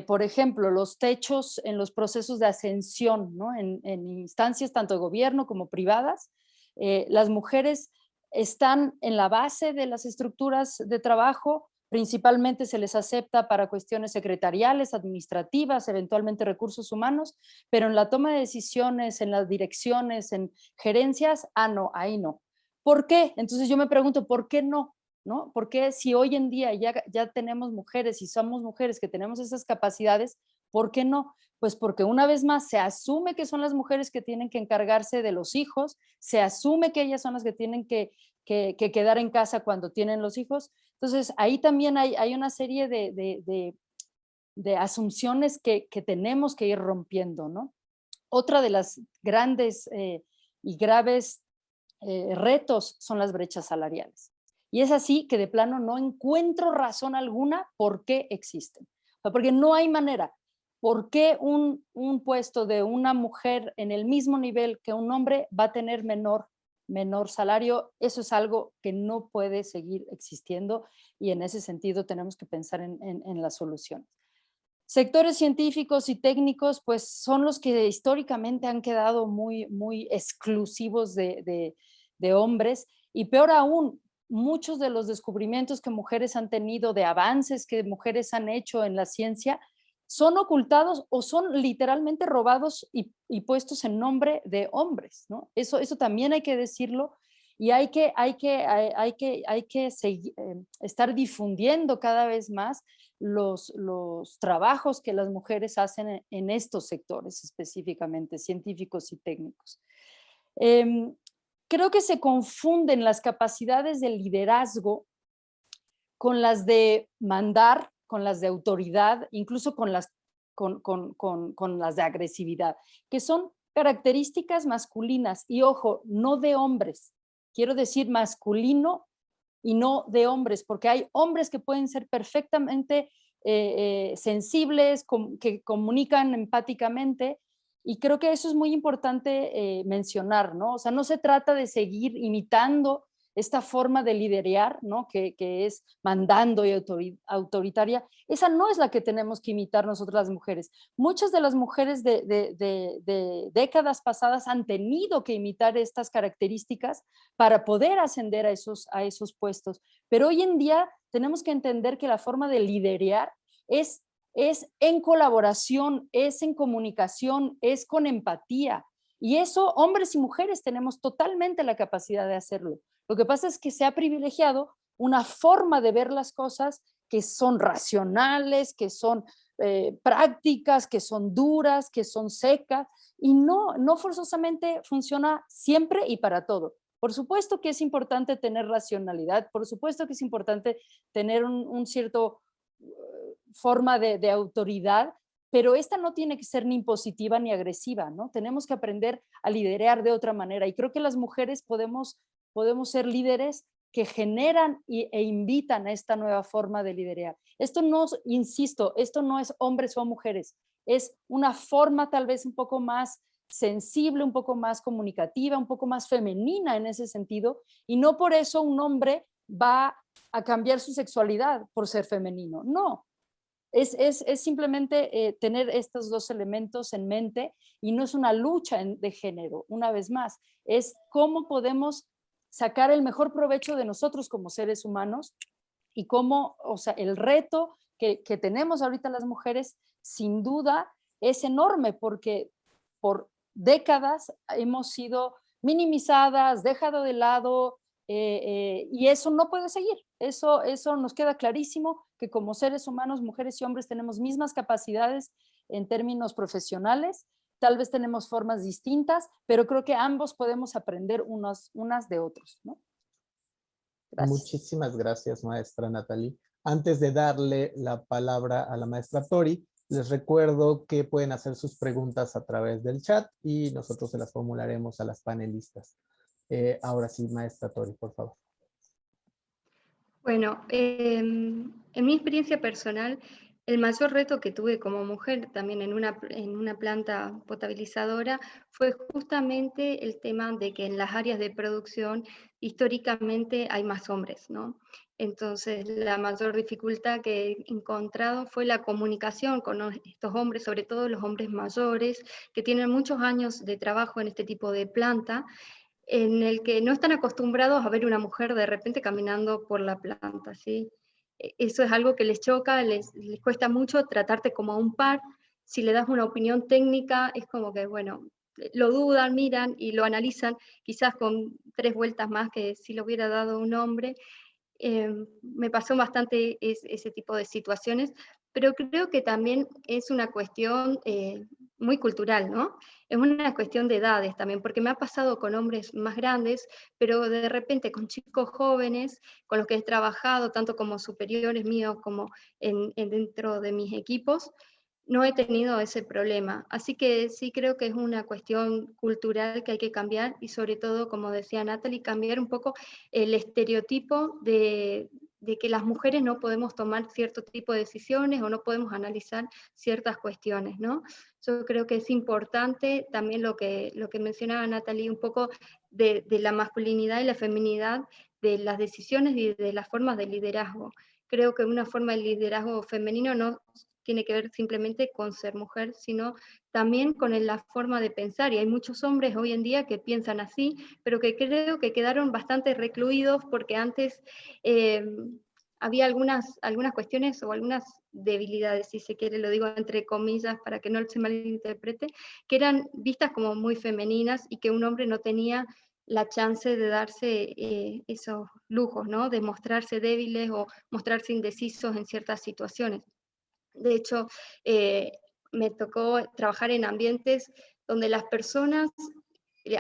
Por ejemplo, los techos en los procesos de ascensión, ¿no? En instancias tanto de gobierno como privadas, las mujeres están en la base de las estructuras de trabajo, principalmente se les acepta para cuestiones secretariales, administrativas, eventualmente recursos humanos, pero en la toma de decisiones, en las direcciones, en gerencias, no, ahí no. ¿Por qué? Entonces yo me pregunto, ¿por qué no? ¿No? Porque si hoy en día ya tenemos mujeres y somos mujeres que tenemos esas capacidades, ¿por qué no? Pues porque una vez más se asume que son las mujeres que tienen que encargarse de los hijos, se asume que ellas son las que tienen que quedar en casa cuando tienen los hijos. Entonces ahí también hay una serie de asunciones que tenemos que ir rompiendo, ¿no? Otra de las grandes y graves retos son las brechas salariales. Y es así que de plano no encuentro razón alguna por qué existen. O sea, porque no hay manera. ¿Por qué un puesto de una mujer en el mismo nivel que un hombre va a tener menor salario? Eso es algo que no puede seguir existiendo y en ese sentido tenemos que pensar en las soluciones. Sectores científicos y técnicos, pues son los que históricamente han quedado muy exclusivos de hombres y peor aún, muchos de los descubrimientos que mujeres han tenido, de avances que mujeres han hecho en la ciencia, son ocultados o son literalmente robados y puestos en nombre de hombres, ¿no? Eso también hay que decirlo, y hay que estar difundiendo cada vez más los trabajos que las mujeres hacen en estos sectores específicamente, científicos y técnicos. Creo que se confunden las capacidades de liderazgo con las de mandar, con las de autoridad, incluso con las de agresividad, que son características masculinas, y ojo, no de hombres. Quiero decir masculino y no de hombres, porque hay hombres que pueden ser perfectamente sensibles, que comunican empáticamente, y creo que eso es muy importante mencionar, ¿no? O sea, no se trata de seguir imitando esta forma de liderar, ¿no? que es mandando y autoritaria. Esa no es la que tenemos que imitar nosotras las mujeres. Muchas de las mujeres de décadas pasadas han tenido que imitar estas características para poder ascender a esos puestos. Pero hoy en día tenemos que entender que la forma de liderar es en colaboración, es en comunicación, es con empatía. Y eso, hombres y mujeres, tenemos totalmente la capacidad de hacerlo. Lo que pasa es que se ha privilegiado una forma de ver las cosas que son racionales, que son prácticas, que son duras, que son secas, y no forzosamente funciona siempre y para todo. Por supuesto que es importante tener racionalidad, por supuesto que es importante tener un cierto forma de autoridad, pero esta no tiene que ser ni impositiva ni agresiva, ¿no? Tenemos que aprender a liderar de otra manera, y creo que las mujeres podemos ser líderes que generan e invitan a esta nueva forma de liderar. Esto no, insisto, esto no es hombres o mujeres, es una forma tal vez un poco más sensible, un poco más comunicativa, un poco más femenina en ese sentido, y no por eso un hombre va a cambiar su sexualidad por ser femenino, no. Es simplemente tener estos dos elementos en mente, y no es una lucha de género, una vez más, es cómo podemos sacar el mejor provecho de nosotros como seres humanos, y cómo, o sea, el reto que tenemos ahorita las mujeres sin duda es enorme, porque por décadas hemos sido minimizadas, dejado de lado, y eso no puede seguir. Eso nos queda clarísimo, que como seres humanos, mujeres y hombres, tenemos mismas capacidades en términos profesionales. Tal vez tenemos formas distintas, pero creo que ambos podemos aprender unas de otros, ¿no? Gracias. Muchísimas gracias, maestra Natalie. Antes de darle la palabra a la maestra Tori, les recuerdo que pueden hacer sus preguntas a través del chat y nosotros se las formularemos a las panelistas. Ahora sí, maestra Tori, por favor. Bueno, en mi experiencia personal, el mayor reto que tuve como mujer también en una planta potabilizadora fue justamente el tema de que en las áreas de producción históricamente hay más hombres, ¿no? Entonces la mayor dificultad que he encontrado fue la comunicación con estos hombres, sobre todo los hombres mayores, que tienen muchos años de trabajo en este tipo de planta, en el que no están acostumbrados a ver una mujer de repente caminando por la planta, ¿sí? Eso es algo que les choca, les cuesta mucho tratarte como a un par. Si le das una opinión técnica, es como que, bueno, lo dudan, miran y lo analizan, quizás con 3 vueltas más que si lo hubiera dado un hombre. Me pasó bastante ese tipo de situaciones, pero creo que también es una cuestión muy cultural, ¿no? Es una cuestión de edades también, porque me ha pasado con hombres más grandes, pero de repente con chicos jóvenes, con los que he trabajado, tanto como superiores míos como dentro de mis equipos, no he tenido ese problema. Así que sí creo que es una cuestión cultural que hay que cambiar, y sobre todo, como decía Natalie, cambiar un poco el estereotipo de que las mujeres no podemos tomar cierto tipo de decisiones o no podemos analizar ciertas cuestiones, ¿no? Yo creo que es importante también lo que mencionaba Natalie, un poco de la masculinidad y la feminidad, de las decisiones y de las formas de liderazgo. Creo que una forma de liderazgo femenino no tiene que ver simplemente con ser mujer, sino también con la forma de pensar, y hay muchos hombres hoy en día que piensan así, pero que creo que quedaron bastante recluidos porque antes había algunas cuestiones o algunas debilidades, si se quiere, lo digo entre comillas para que no se malinterprete, que eran vistas como muy femeninas y que un hombre no tenía la chance de darse esos lujos, ¿no? De mostrarse débiles o mostrarse indecisos en ciertas situaciones. De hecho, me tocó trabajar en ambientes donde las personas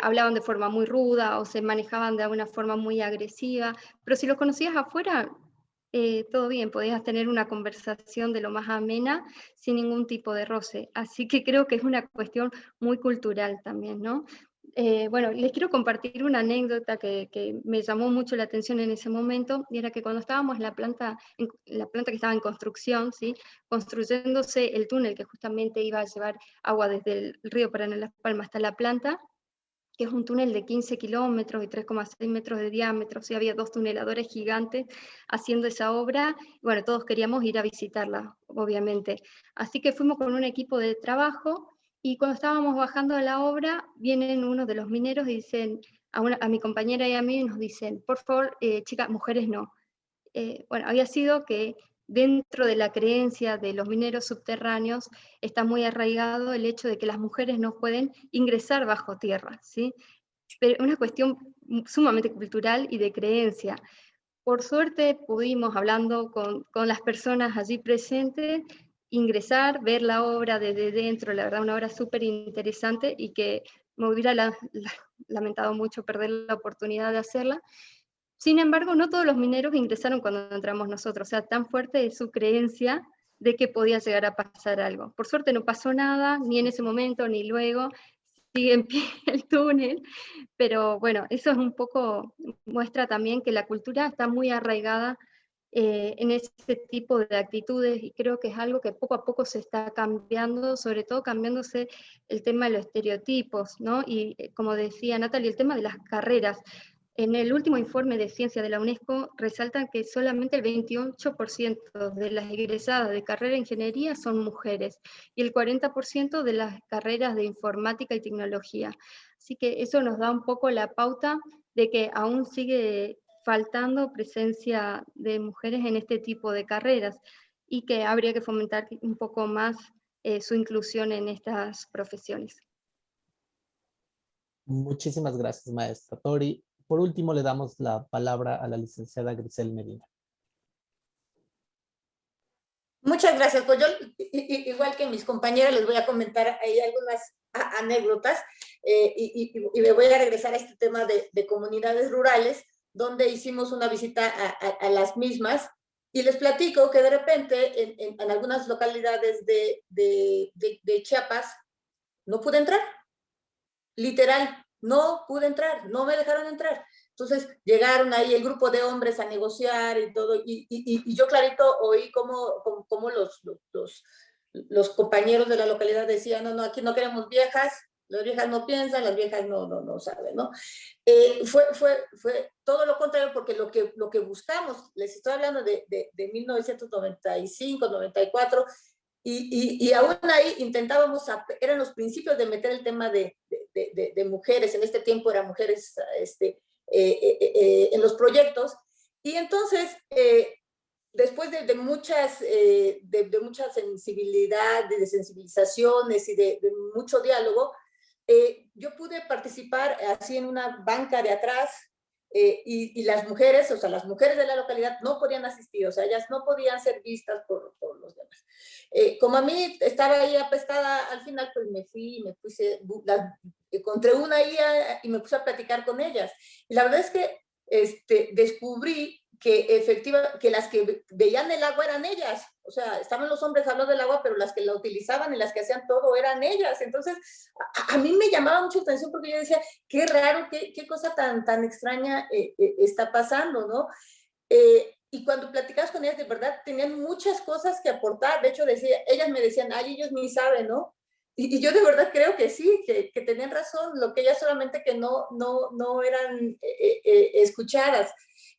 hablaban de forma muy ruda o se manejaban de una forma muy agresiva, pero si los conocías afuera, todo bien, podías tener una conversación de lo más amena sin ningún tipo de roce. Así que creo que es una cuestión muy cultural también, ¿no? Bueno, les quiero compartir una anécdota que me llamó mucho la atención en ese momento, y era que cuando estábamos en la planta que estaba en construcción, ¿sí? Construyéndose el túnel que justamente iba a llevar agua desde el río Paraná Las Palmas hasta la planta, que es un túnel de 15 kilómetros y 3,6 metros de diámetro, o sea, había 2 tuneladores gigantes haciendo esa obra, y bueno, todos queríamos ir a visitarla, obviamente. Así que fuimos con un equipo de trabajo, y cuando estábamos bajando de la obra, vienen uno de los mineros y dicen, a mi compañera y a mí nos dicen, por favor, chicas, mujeres no. Bueno, había sido que dentro de la creencia de los mineros subterráneos está muy arraigado el hecho de que las mujeres no pueden ingresar bajo tierra, ¿sí? Pero una cuestión sumamente cultural y de creencia. Por suerte pudimos, hablando con las personas allí presentes, ingresar, ver la obra desde dentro, la verdad una obra súper interesante y que me hubiera lamentado mucho perder la oportunidad de hacerla. Sin embargo, no todos los mineros ingresaron cuando entramos nosotros, o sea, tan fuerte es su creencia de que podía llegar a pasar algo. Por suerte no pasó nada, ni en ese momento, ni luego, sigue en pie el túnel, pero bueno, eso es un poco, muestra también que la cultura está muy arraigada en ese tipo de actitudes, y creo que es algo que poco a poco se está cambiando, sobre todo cambiándose el tema de los estereotipos, ¿no? Y como decía Natalia, el tema de las carreras. En el último informe de ciencia de la UNESCO resaltan que solamente el 28% de las egresadas de carrera de ingeniería son mujeres y el 40% de las carreras de informática y tecnología. Así que eso nos da un poco la pauta de que aún sigue faltando presencia de mujeres en este tipo de carreras y que habría que fomentar un poco más su inclusión en estas profesiones. Muchísimas gracias, maestra Tori. Por último, le damos la palabra a la licenciada Grisel Medina. Muchas gracias. Pues yo, igual que mis compañeras, les voy a comentar ahí algunas anécdotas y me voy a regresar a este tema de comunidades rurales, donde hicimos una visita a las mismas, y les platico que de repente en algunas localidades de Chiapas no pude entrar, literal, no pude entrar, no me dejaron entrar. Entonces llegaron ahí el grupo de hombres a negociar y todo, y yo clarito oí cómo los compañeros de la localidad decían, no, aquí no queremos viejas, las viejas no piensan, las viejas no saben, ¿no? Fue todo lo contrario, porque lo que buscamos, les estoy hablando de 1995, 94, y aún ahí intentábamos, eran los principios de meter el tema de mujeres, en este tiempo eran mujeres en los proyectos, y entonces, después de mucha sensibilidad, de sensibilizaciones y de mucho diálogo, yo pude participar así en una banca de atrás, y las mujeres, o sea, las mujeres de la localidad no podían asistir, o sea, ellas no podían ser vistas por los demás. Como a mí estaba ahí apestada, al final pues me puse, encontré una ahí y me puse a platicar con ellas. Y la verdad es que descubrí que las que veían el agua eran ellas. O sea, estaban los hombres hablando del agua, pero las que la utilizaban y las que hacían todo eran ellas. Entonces, a mí me llamaba mucho la atención, porque yo decía, qué raro, qué cosa tan extraña está pasando, ¿no? Y cuando platicabas con ellas, de verdad, tenían muchas cosas que aportar. De hecho, ellas me decían, ay, ellos ni saben, ¿no? Y yo de verdad creo que sí, que tenían razón, lo que ellas solamente que no eran escuchadas.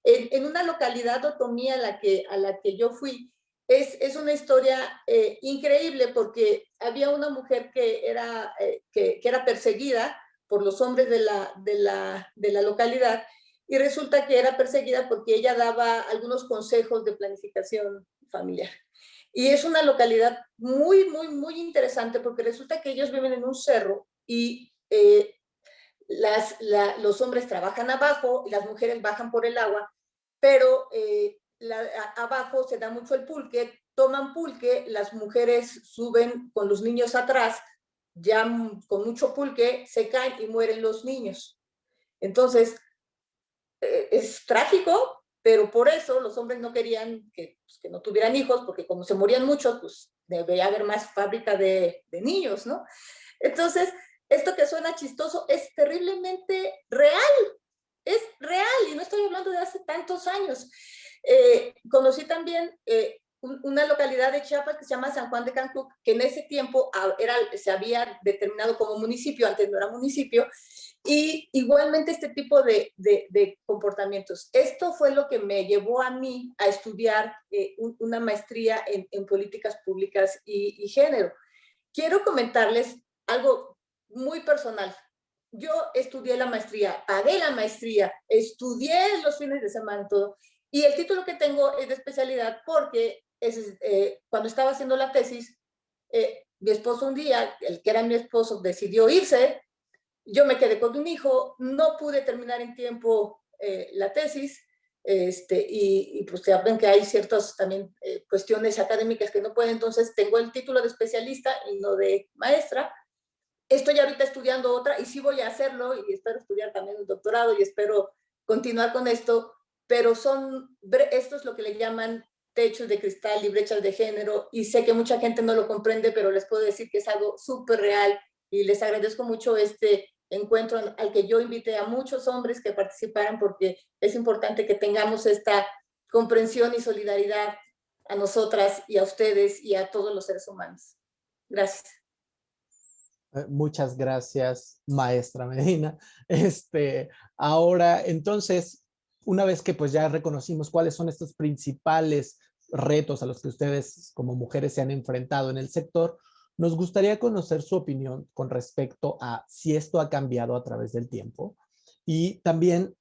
En una localidad otomí a la que yo fui, es una historia increíble, porque había una mujer que era perseguida por los hombres de la localidad, y resulta que era perseguida porque ella daba algunos consejos de planificación familiar. Y es una localidad muy, muy, muy interesante porque resulta que ellos viven en un cerro y los hombres trabajan abajo y las mujeres bajan por el agua, pero abajo se da mucho el pulque, toman pulque, las mujeres suben con los niños atrás, ya con mucho pulque se caen y mueren los niños. Entonces, es trágico, pero por eso los hombres no querían que no tuvieran hijos, porque como se morían muchos, pues debería haber más fábrica de niños, ¿no? Entonces, esto que suena chistoso es terriblemente real, es real, y no estoy hablando de hace tantos años. Conocí también una localidad de Chiapas que se llama San Juan de Cancuc, que en ese tiempo se había determinado como municipio, antes no era municipio, y igualmente este tipo de comportamientos. Esto fue lo que me llevó a mí a estudiar una maestría en políticas públicas y género. Quiero comentarles algo muy personal. Yo estudié la maestría, pagué la maestría, estudié los fines de semana, todo, y el título que tengo es de especialidad porque cuando estaba haciendo la tesis, mi esposo un día, el que era mi esposo, decidió irse, yo me quedé con un hijo, no pude terminar en tiempo la tesis, y pues ya ven que hay ciertas también cuestiones académicas que no pueden, entonces tengo el título de especialista y no de maestra. Estoy ahorita estudiando otra y sí voy a hacerlo y espero estudiar también un doctorado y espero continuar con esto, pero esto es lo que le llaman techos de cristal y brechas de género, y sé que mucha gente no lo comprende, pero les puedo decir que es algo súper real y les agradezco mucho este encuentro al que yo invité a muchos hombres que participaran, porque es importante que tengamos esta comprensión y solidaridad a nosotras y a ustedes y a todos los seres humanos. Gracias. Muchas gracias, maestra Medina. Ahora, entonces, una vez que pues ya reconocimos cuáles son estos principales retos a los que ustedes como mujeres se han enfrentado en el sector, nos gustaría conocer su opinión con respecto a si esto ha cambiado a través del tiempo y también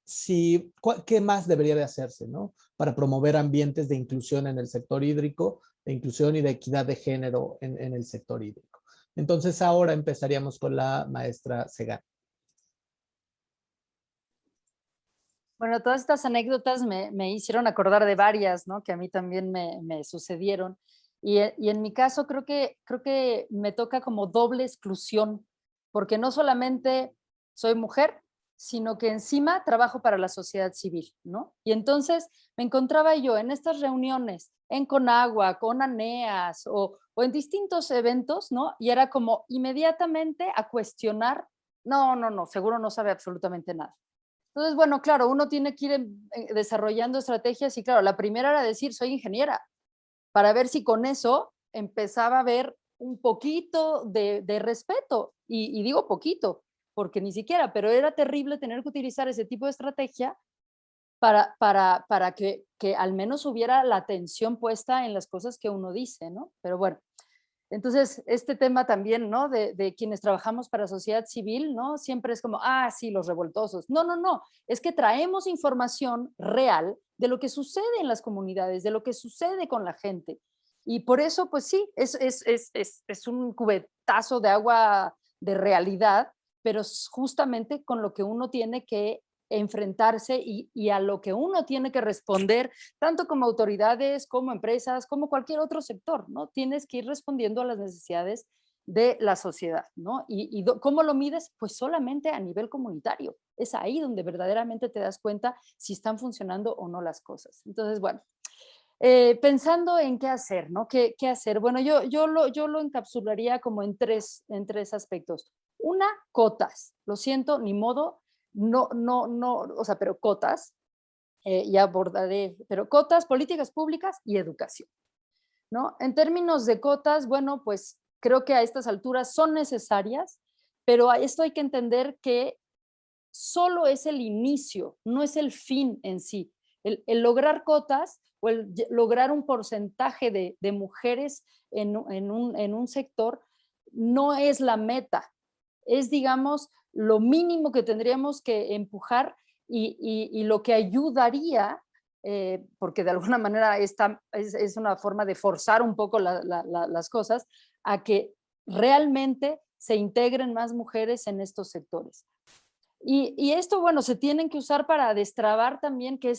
qué más debería de hacerse, ¿no? Para promover ambientes de inclusión en el sector hídrico, de inclusión y de equidad de género en el sector hídrico. Entonces ahora empezaríamos con la maestra Segan. Bueno, todas estas anécdotas me hicieron acordar de varias, ¿no? Que a mí también me sucedieron. Y en mi caso creo que me toca como doble exclusión, porque no solamente soy mujer, sino que encima trabajo para la sociedad civil, ¿no? Y entonces me encontraba yo en estas reuniones, en Conagua, con ANEAS o en distintos eventos, ¿no? Y era como inmediatamente a cuestionar, no, seguro no sabe absolutamente nada. Entonces, bueno, claro, uno tiene que ir desarrollando estrategias y claro, la primera era decir, soy ingeniera, para ver si con eso empezaba a ver un poquito de respeto. Y digo poquito, porque ni siquiera, pero era terrible tener que utilizar ese tipo de estrategia para que al menos hubiera la atención puesta en las cosas que uno dice, ¿no? Pero bueno, entonces este tema también, ¿no? De quienes trabajamos para sociedad civil, ¿no? Siempre es como, sí, los revoltosos. No, es que traemos información real de lo que sucede en las comunidades, de lo que sucede con la gente. Y por eso, pues sí, es un cubetazo de agua de realidad, pero es justamente con lo que uno tiene que enfrentarse y a lo que uno tiene que responder, tanto como autoridades, como empresas, como cualquier otro sector, ¿no? Tienes que ir respondiendo a las necesidades de la sociedad, ¿no? ¿Cómo lo mides? Pues solamente a nivel comunitario. Es ahí donde verdaderamente te das cuenta si están funcionando o no las cosas. Entonces, bueno, pensando en qué hacer, ¿no? ¿Qué hacer? Bueno, yo lo encapsularía como en tres aspectos. Una, cotas. Lo siento, ni modo. No, o sea, pero cotas, ya abordaré, pero cotas, políticas públicas y educación, ¿no? En términos de cotas, bueno, pues creo que a estas alturas son necesarias, pero a esto hay que entender que solo es el inicio, no es el fin en sí. El lograr cotas o el lograr un porcentaje de mujeres en un sector no es la meta, es, digamos, lo mínimo que tendríamos que empujar y lo que ayudaría porque de alguna manera es una forma de forzar un poco las cosas, a que realmente se integren más mujeres en estos sectores. Y esto, bueno, se tienen que usar para destrabar también que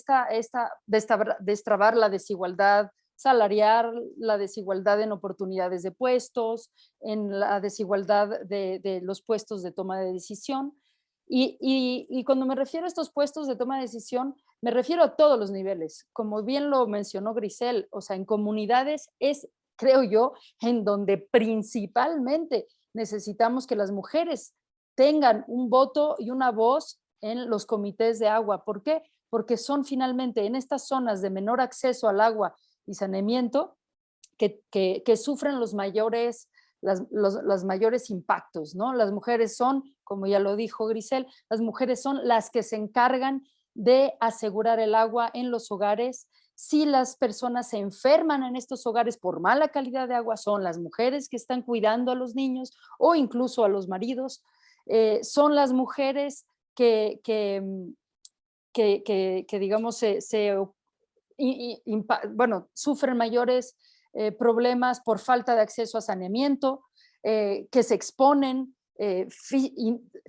destrabar la desigualdad salarial, la desigualdad en oportunidades de puestos, en la desigualdad de los puestos de toma de decisión. Y cuando me refiero a estos puestos de toma de decisión, me refiero a todos los niveles. Como bien lo mencionó Grisel, o sea, en comunidades es, creo yo, en donde principalmente necesitamos que las mujeres tengan un voto y una voz en los comités de agua. ¿Por qué? Porque son finalmente en estas zonas de menor acceso al agua y saneamiento que sufren los mayores impactos, ¿no? Las mujeres son, como ya lo dijo Grisel, las mujeres son las que se encargan de asegurar el agua en los hogares. Si las personas se enferman en estos hogares por mala calidad de agua, son las mujeres que están cuidando a los niños o incluso a los maridos. Son las mujeres que digamos, sufren mayores problemas por falta de acceso a saneamiento, que se exponen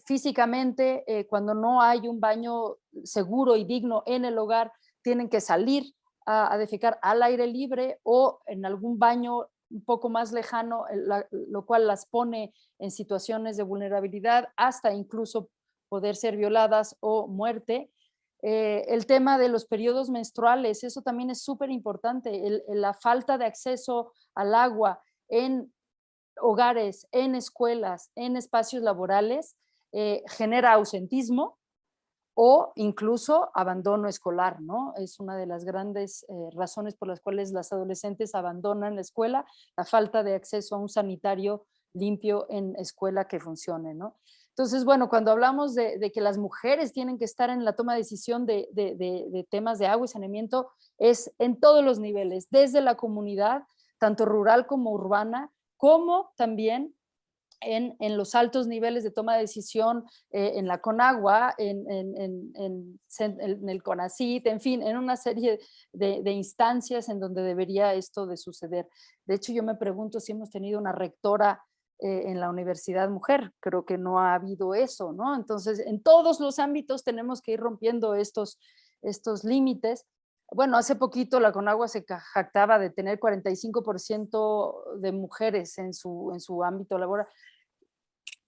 físicamente cuando no hay un baño seguro y digno en el hogar, tienen que salir a defecar al aire libre o en algún baño un poco más lejano, lo cual las pone en situaciones de vulnerabilidad hasta incluso poder ser violadas o muerte. El tema de los periodos menstruales, eso también es súper importante. La falta de acceso al agua en hogares, en escuelas, en espacios laborales, genera ausentismo o incluso abandono escolar, ¿no? Es una de las grandes razones por las cuales las adolescentes abandonan la escuela, la falta de acceso a un sanitario limpio en escuela que funcione, ¿no? Entonces, bueno, cuando hablamos de que las mujeres tienen que estar en la toma de decisión de temas de agua y saneamiento, es en todos los niveles, desde la comunidad, tanto rural como urbana, como también en los altos niveles de toma de decisión, en la Conagua, en el CONACYT, en fin, en una serie de instancias en donde debería esto de suceder. De hecho, yo me pregunto si hemos tenido una rectora en la universidad mujer. Creo que no ha habido eso, ¿no? Entonces, en todos los ámbitos tenemos que ir rompiendo estos límites. Bueno, hace poquito la Conagua se jactaba de tener 45% de mujeres en su ámbito laboral.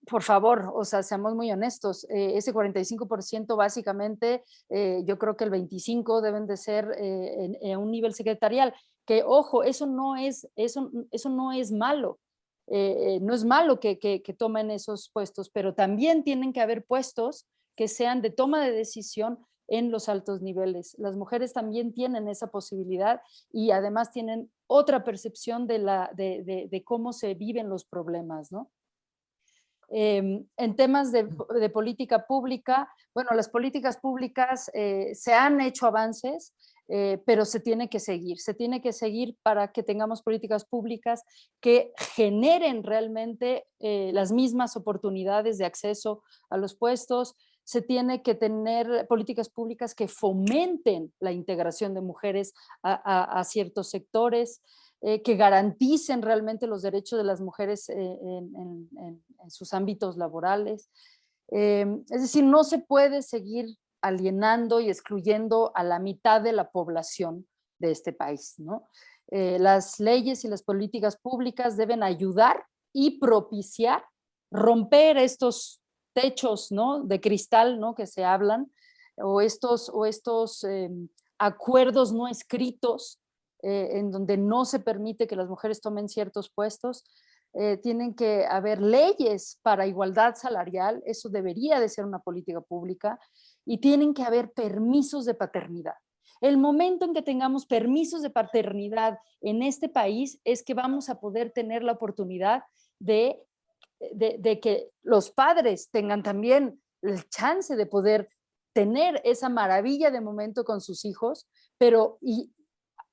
Por favor, o sea, seamos muy honestos, ese 45% básicamente, yo creo que el 25% deben de ser en un nivel secretarial, que ojo, eso no es malo. No es malo que tomen esos puestos, pero también tienen que haber puestos que sean de toma de decisión en los altos niveles. Las mujeres también tienen esa posibilidad y además tienen otra percepción de cómo se viven los problemas, ¿no? En temas de política pública, bueno, las políticas públicas se han hecho avances, pero se tiene que seguir para que tengamos políticas públicas que generen realmente las mismas oportunidades de acceso a los puestos. Se tiene que tener políticas públicas que fomenten la integración de mujeres a ciertos sectores, que garanticen realmente los derechos de las mujeres en sus ámbitos laborales. Es decir, no se puede seguir alienando y excluyendo a la mitad de la población de este país, ¿no? Las leyes y las políticas públicas deben ayudar y propiciar, romper estos techos, ¿no?, de cristal, ¿no?, que se hablan, o estos acuerdos no escritos en donde no se permite que las mujeres tomen ciertos puestos. Tienen que haber leyes para igualdad salarial, eso debería de ser una política pública, y tienen que haber permisos de paternidad. El momento en que tengamos permisos de paternidad en este país es que vamos a poder tener la oportunidad de que los padres tengan también el chance de poder tener esa maravilla de momento con sus hijos, pero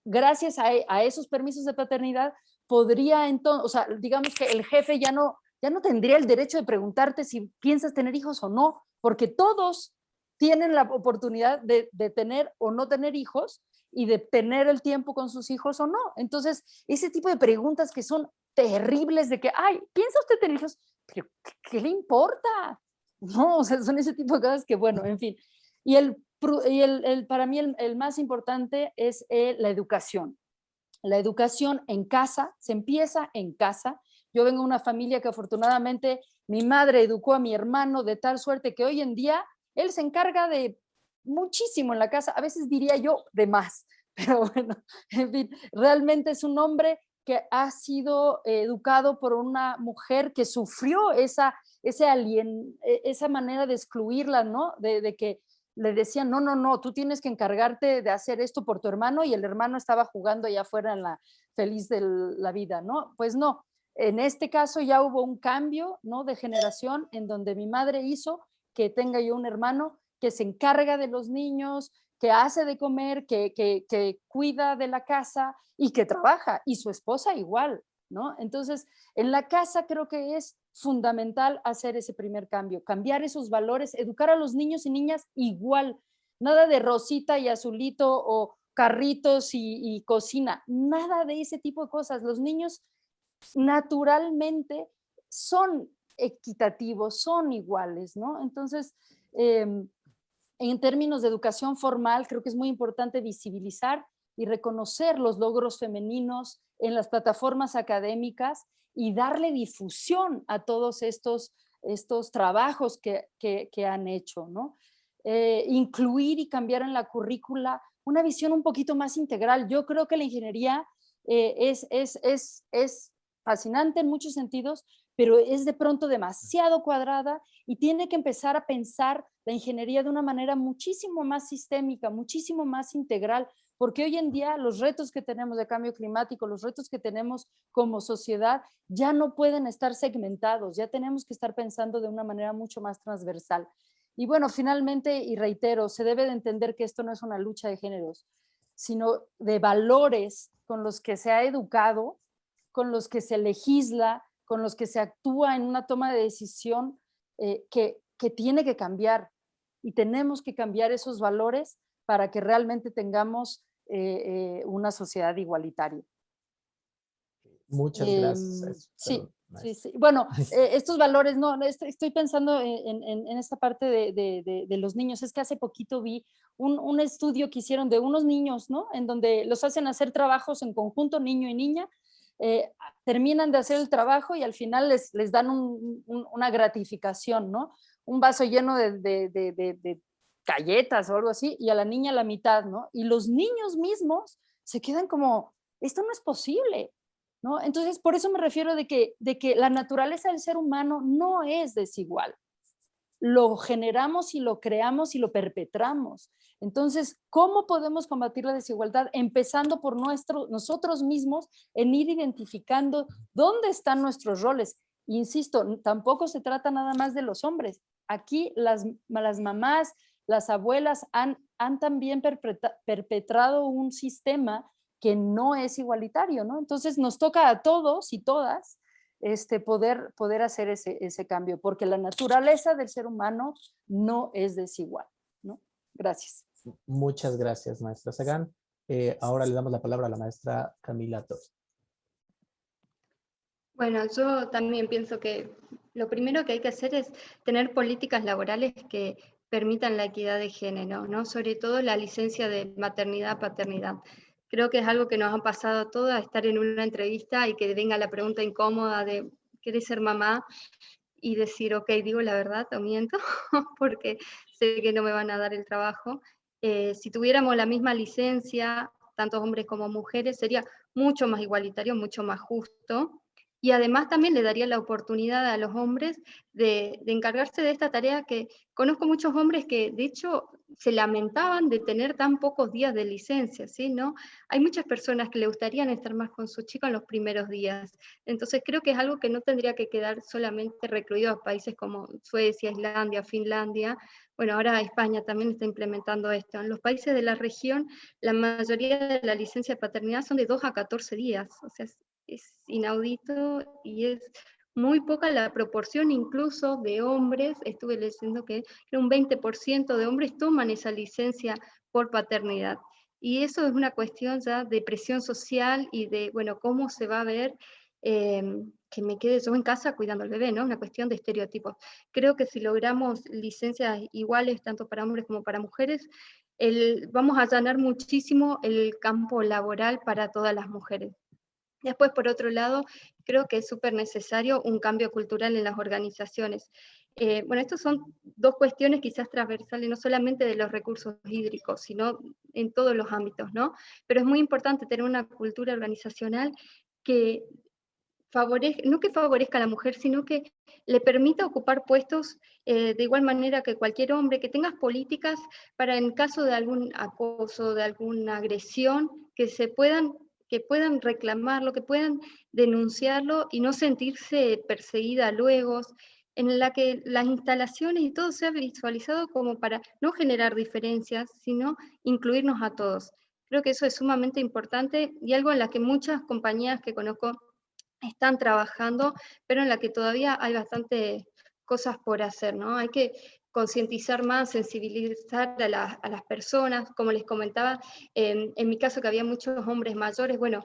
gracias a esos permisos de paternidad podría entonces, o sea, digamos que el jefe ya no tendría el derecho de preguntarte si piensas tener hijos o no, porque todos tienen la oportunidad de tener o no tener hijos y de tener el tiempo con sus hijos o no. Entonces, ese tipo de preguntas que son terribles de que, ay, ¿piensa usted tener hijos? Pero, ¿qué le importa? No, o sea, son ese tipo de cosas que, bueno, en fin. Y para mí el más importante es la educación. La educación en casa, se empieza en casa. Yo vengo de una familia que afortunadamente mi madre educó a mi hermano de tal suerte que hoy en día él se encarga de muchísimo en la casa, a veces diría yo de más, pero bueno, en fin, realmente es un hombre que ha sido educado por una mujer que sufrió esa manera de excluirla, ¿no? De que le decían, no, no, no, tú tienes que encargarte de hacer esto por tu hermano y el hermano estaba jugando allá afuera en la feliz de la vida, ¿no? Pues no, en este caso ya hubo un cambio, ¿no? De generación en donde mi madre hizo que tenga yo un hermano que se encarga de los niños, que hace de comer, que cuida de la casa y que trabaja, y su esposa igual, ¿no? Entonces, en la casa creo que es fundamental hacer ese primer cambio, cambiar esos valores, educar a los niños y niñas igual, nada de rosita y azulito o carritos y cocina, nada de ese tipo de cosas. Los niños naturalmente son equitativos, son iguales, ¿no? Entonces, en términos de educación formal, creo que es muy importante visibilizar y reconocer los logros femeninos en las plataformas académicas y darle difusión a todos estos trabajos que han hecho, ¿no? Incluir y cambiar en la currícula una visión un poquito más integral. Yo creo que la ingeniería es fascinante en muchos sentidos, pero es de pronto demasiado cuadrada y tiene que empezar a pensar la ingeniería de una manera muchísimo más sistémica, muchísimo más integral, porque hoy en día los retos que tenemos de cambio climático, los retos que tenemos como sociedad, ya no pueden estar segmentados, ya tenemos que estar pensando de una manera mucho más transversal. Y bueno, finalmente, y reitero, se debe de entender que esto no es una lucha de géneros, sino de valores con los que se ha educado, con los que se legisla, con los que se actúa en una toma de decisión que tiene que cambiar. Y tenemos que cambiar esos valores para que realmente tengamos una sociedad igualitaria. Muchas gracias. Sí, sí, sí. Bueno, estos valores, no, estoy pensando en esta parte de los niños. Es que hace poquito vi un estudio que hicieron de unos niños, ¿no? En donde los hacen hacer trabajos en conjunto, niño y niña. Terminan de hacer el trabajo y al final les dan una gratificación, ¿no? Un vaso lleno de galletas o algo así, y a la niña la mitad, ¿no? Y los niños mismos se quedan como, esto no es posible, ¿no? Entonces, por eso me refiero de que la naturaleza del ser humano no es desigual. Lo generamos y lo creamos y lo perpetramos. Entonces, ¿cómo podemos combatir la desigualdad? Empezando por nosotros mismos en ir identificando dónde están nuestros roles. Insisto, tampoco se trata nada más de los hombres. Aquí las mamás, las abuelas han también perpetrado un sistema que no es igualitario, ¿no? Entonces nos toca a todos y todas poder hacer ese cambio, porque la naturaleza del ser humano no es desigual, ¿no? Gracias. Muchas gracias, maestra Sagán. Ahora le damos la palabra a la maestra Camila Tos. Bueno, yo también pienso que lo primero que hay que hacer es tener políticas laborales que permitan la equidad de género, ¿no? Sobre todo la licencia de maternidad, paternidad. Creo que es algo que nos ha pasado a todas, estar en una entrevista y que venga la pregunta incómoda de ¿querés ser mamá? Y decir, ok, digo la verdad o miento, porque sé que no me van a dar el trabajo. Si tuviéramos la misma licencia, tanto hombres como mujeres, sería mucho más igualitario, mucho más justo. Y además también le daría la oportunidad a los hombres de encargarse de esta tarea que conozco muchos hombres que de hecho se lamentaban de tener tan pocos días de licencia, ¿sí? ¿No? Hay muchas personas que le gustarían estar más con su chico en los primeros días. Entonces creo que es algo que no tendría que quedar solamente recluido a países como Suecia, Islandia, Finlandia. Bueno, ahora España también está implementando esto. En los países de la región, la mayoría de la licencia de paternidad son de 2 a 14 días. O sea, es inaudito y es muy poca la proporción incluso de hombres, estuve leyendo que un 20% de hombres toman esa licencia por paternidad. Y eso es una cuestión ya de presión social y de, bueno, cómo se va a ver que me quede yo en casa cuidando al bebé, ¿no? Una cuestión de estereotipos. Creo que si logramos licencias iguales tanto para hombres como para mujeres, vamos a allanar muchísimo el campo laboral para todas las mujeres. Después, por otro lado, creo que es súper necesario un cambio cultural en las organizaciones. Bueno, estas son dos cuestiones quizás transversales, no solamente de los recursos hídricos, sino en todos los ámbitos, ¿no? Pero es muy importante tener una cultura organizacional que favorezca, no que favorezca a la mujer, sino que le permita ocupar puestos de igual manera que cualquier hombre, que tengas políticas para en caso de algún acoso, de alguna agresión, que puedan reclamarlo, que puedan denunciarlo y no sentirse perseguida luego, en la que las instalaciones y todo sea visualizado como para no generar diferencias, sino incluirnos a todos. Creo que eso es sumamente importante y algo en la que muchas compañías que conozco están trabajando, pero en la que todavía hay bastantes cosas por hacer, ¿no? Hay que concientizar más, sensibilizar a las personas, como les comentaba, en mi caso que había muchos hombres mayores, bueno,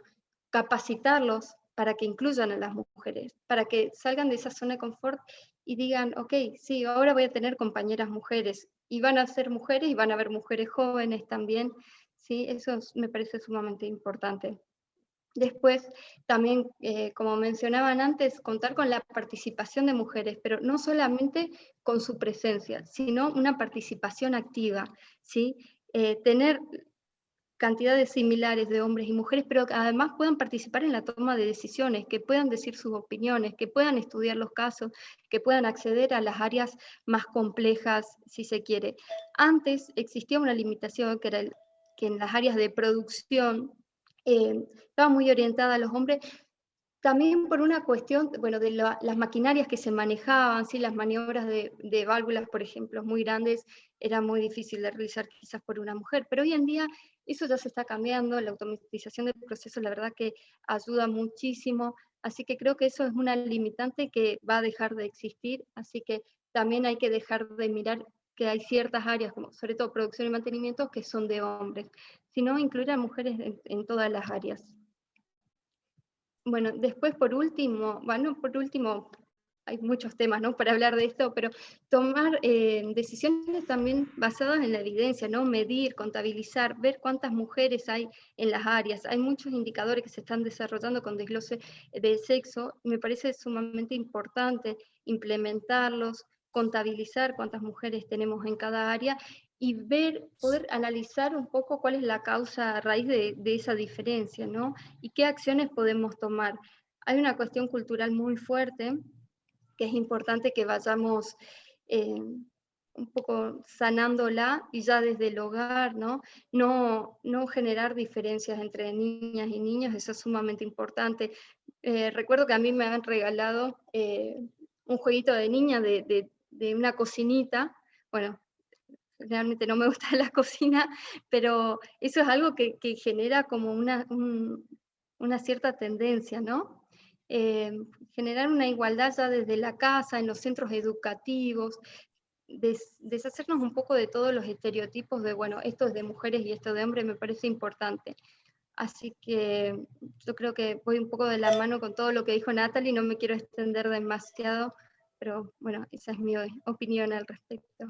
capacitarlos para que incluyan a las mujeres, para que salgan de esa zona de confort y digan, ok, sí, ahora voy a tener compañeras mujeres, y van a ser mujeres y van a haber mujeres jóvenes también, ¿sí? Eso me parece sumamente importante. Después, también, como mencionaban antes, contar con la participación de mujeres, pero no solamente con su presencia, sino una participación activa, ¿sí? Tener cantidades similares de hombres y mujeres, pero que además puedan participar en la toma de decisiones, que puedan decir sus opiniones, que puedan estudiar los casos, que puedan acceder a las áreas más complejas, si se quiere. Antes existía una limitación que era que en las áreas de producción estaba muy orientada a los hombres, también por una cuestión, bueno, de las maquinarias que se manejaban, ¿sí? Las maniobras de válvulas, por ejemplo, muy grandes, era muy difícil de realizar quizás por una mujer, pero hoy en día eso ya se está cambiando, la automatización del proceso la verdad que ayuda muchísimo, así que creo que eso es una limitante que va a dejar de existir, así que también hay que dejar de mirar que hay ciertas áreas, como sobre todo producción y mantenimiento, que son de hombres, sino incluir a mujeres en todas las áreas. Bueno, después por último, hay muchos temas, ¿no?, para hablar de esto, pero tomar decisiones también basadas en la evidencia, ¿no? Medir, contabilizar, ver cuántas mujeres hay en las áreas. Hay muchos indicadores que se están desarrollando con desglose de sexo. Me parece sumamente importante implementarlos, contabilizar cuántas mujeres tenemos en cada área y poder analizar un poco cuál es la causa a raíz de esa diferencia, ¿no? Y qué acciones podemos tomar. Hay una cuestión cultural muy fuerte que es importante que vayamos un poco sanándola y ya desde el hogar, ¿no? No generar diferencias entre niñas y niños, eso es sumamente importante. Recuerdo que a mí me han regalado un jueguito de niña de una cocinita, bueno, realmente no me gusta la cocina, pero eso es algo que genera como una cierta tendencia, ¿no? Generar una igualdad ya desde la casa, en los centros educativos, deshacernos un poco de todos los estereotipos de, bueno, esto es de mujeres y esto de hombres, me parece importante. Así que yo creo que voy un poco de la mano con todo lo que dijo Natalie, no me quiero extender demasiado, pero bueno, esa es mi opinión al respecto.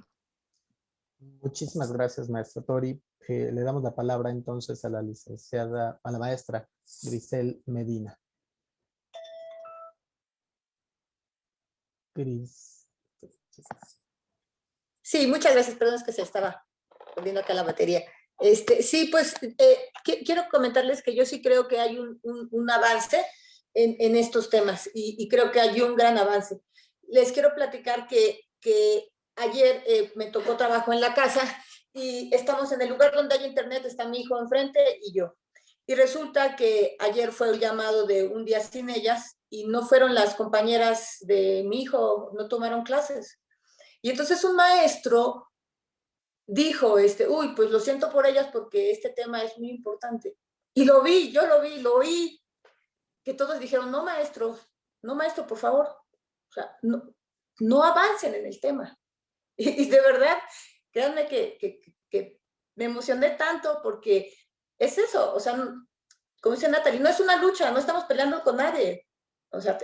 Muchísimas gracias, maestra Tori. Le damos la palabra entonces a la maestra Grisel Medina. Gris. Sí, muchas gracias. Perdón, es que se estaba poniendo acá la batería. Sí, pues quiero comentarles que yo sí creo que hay un avance en estos temas y creo que hay un gran avance. Les quiero platicar que ayer me tocó trabajo en la casa y estamos en el lugar donde hay internet, está mi hijo enfrente y yo. Y resulta que ayer fue el llamado de un día sin ellas y no fueron las compañeras de mi hijo, no tomaron clases. Y entonces un maestro dijo, uy, pues lo siento por ellas porque este tema es muy importante. Y lo vi, yo lo oí, que todos dijeron, no, maestro, no maestro, por favor, o sea, no avancen en el tema. Y de verdad, créanme que me emocioné tanto porque es eso, o sea, como dice Natalie, no es una lucha, no estamos peleando con nadie, o sea,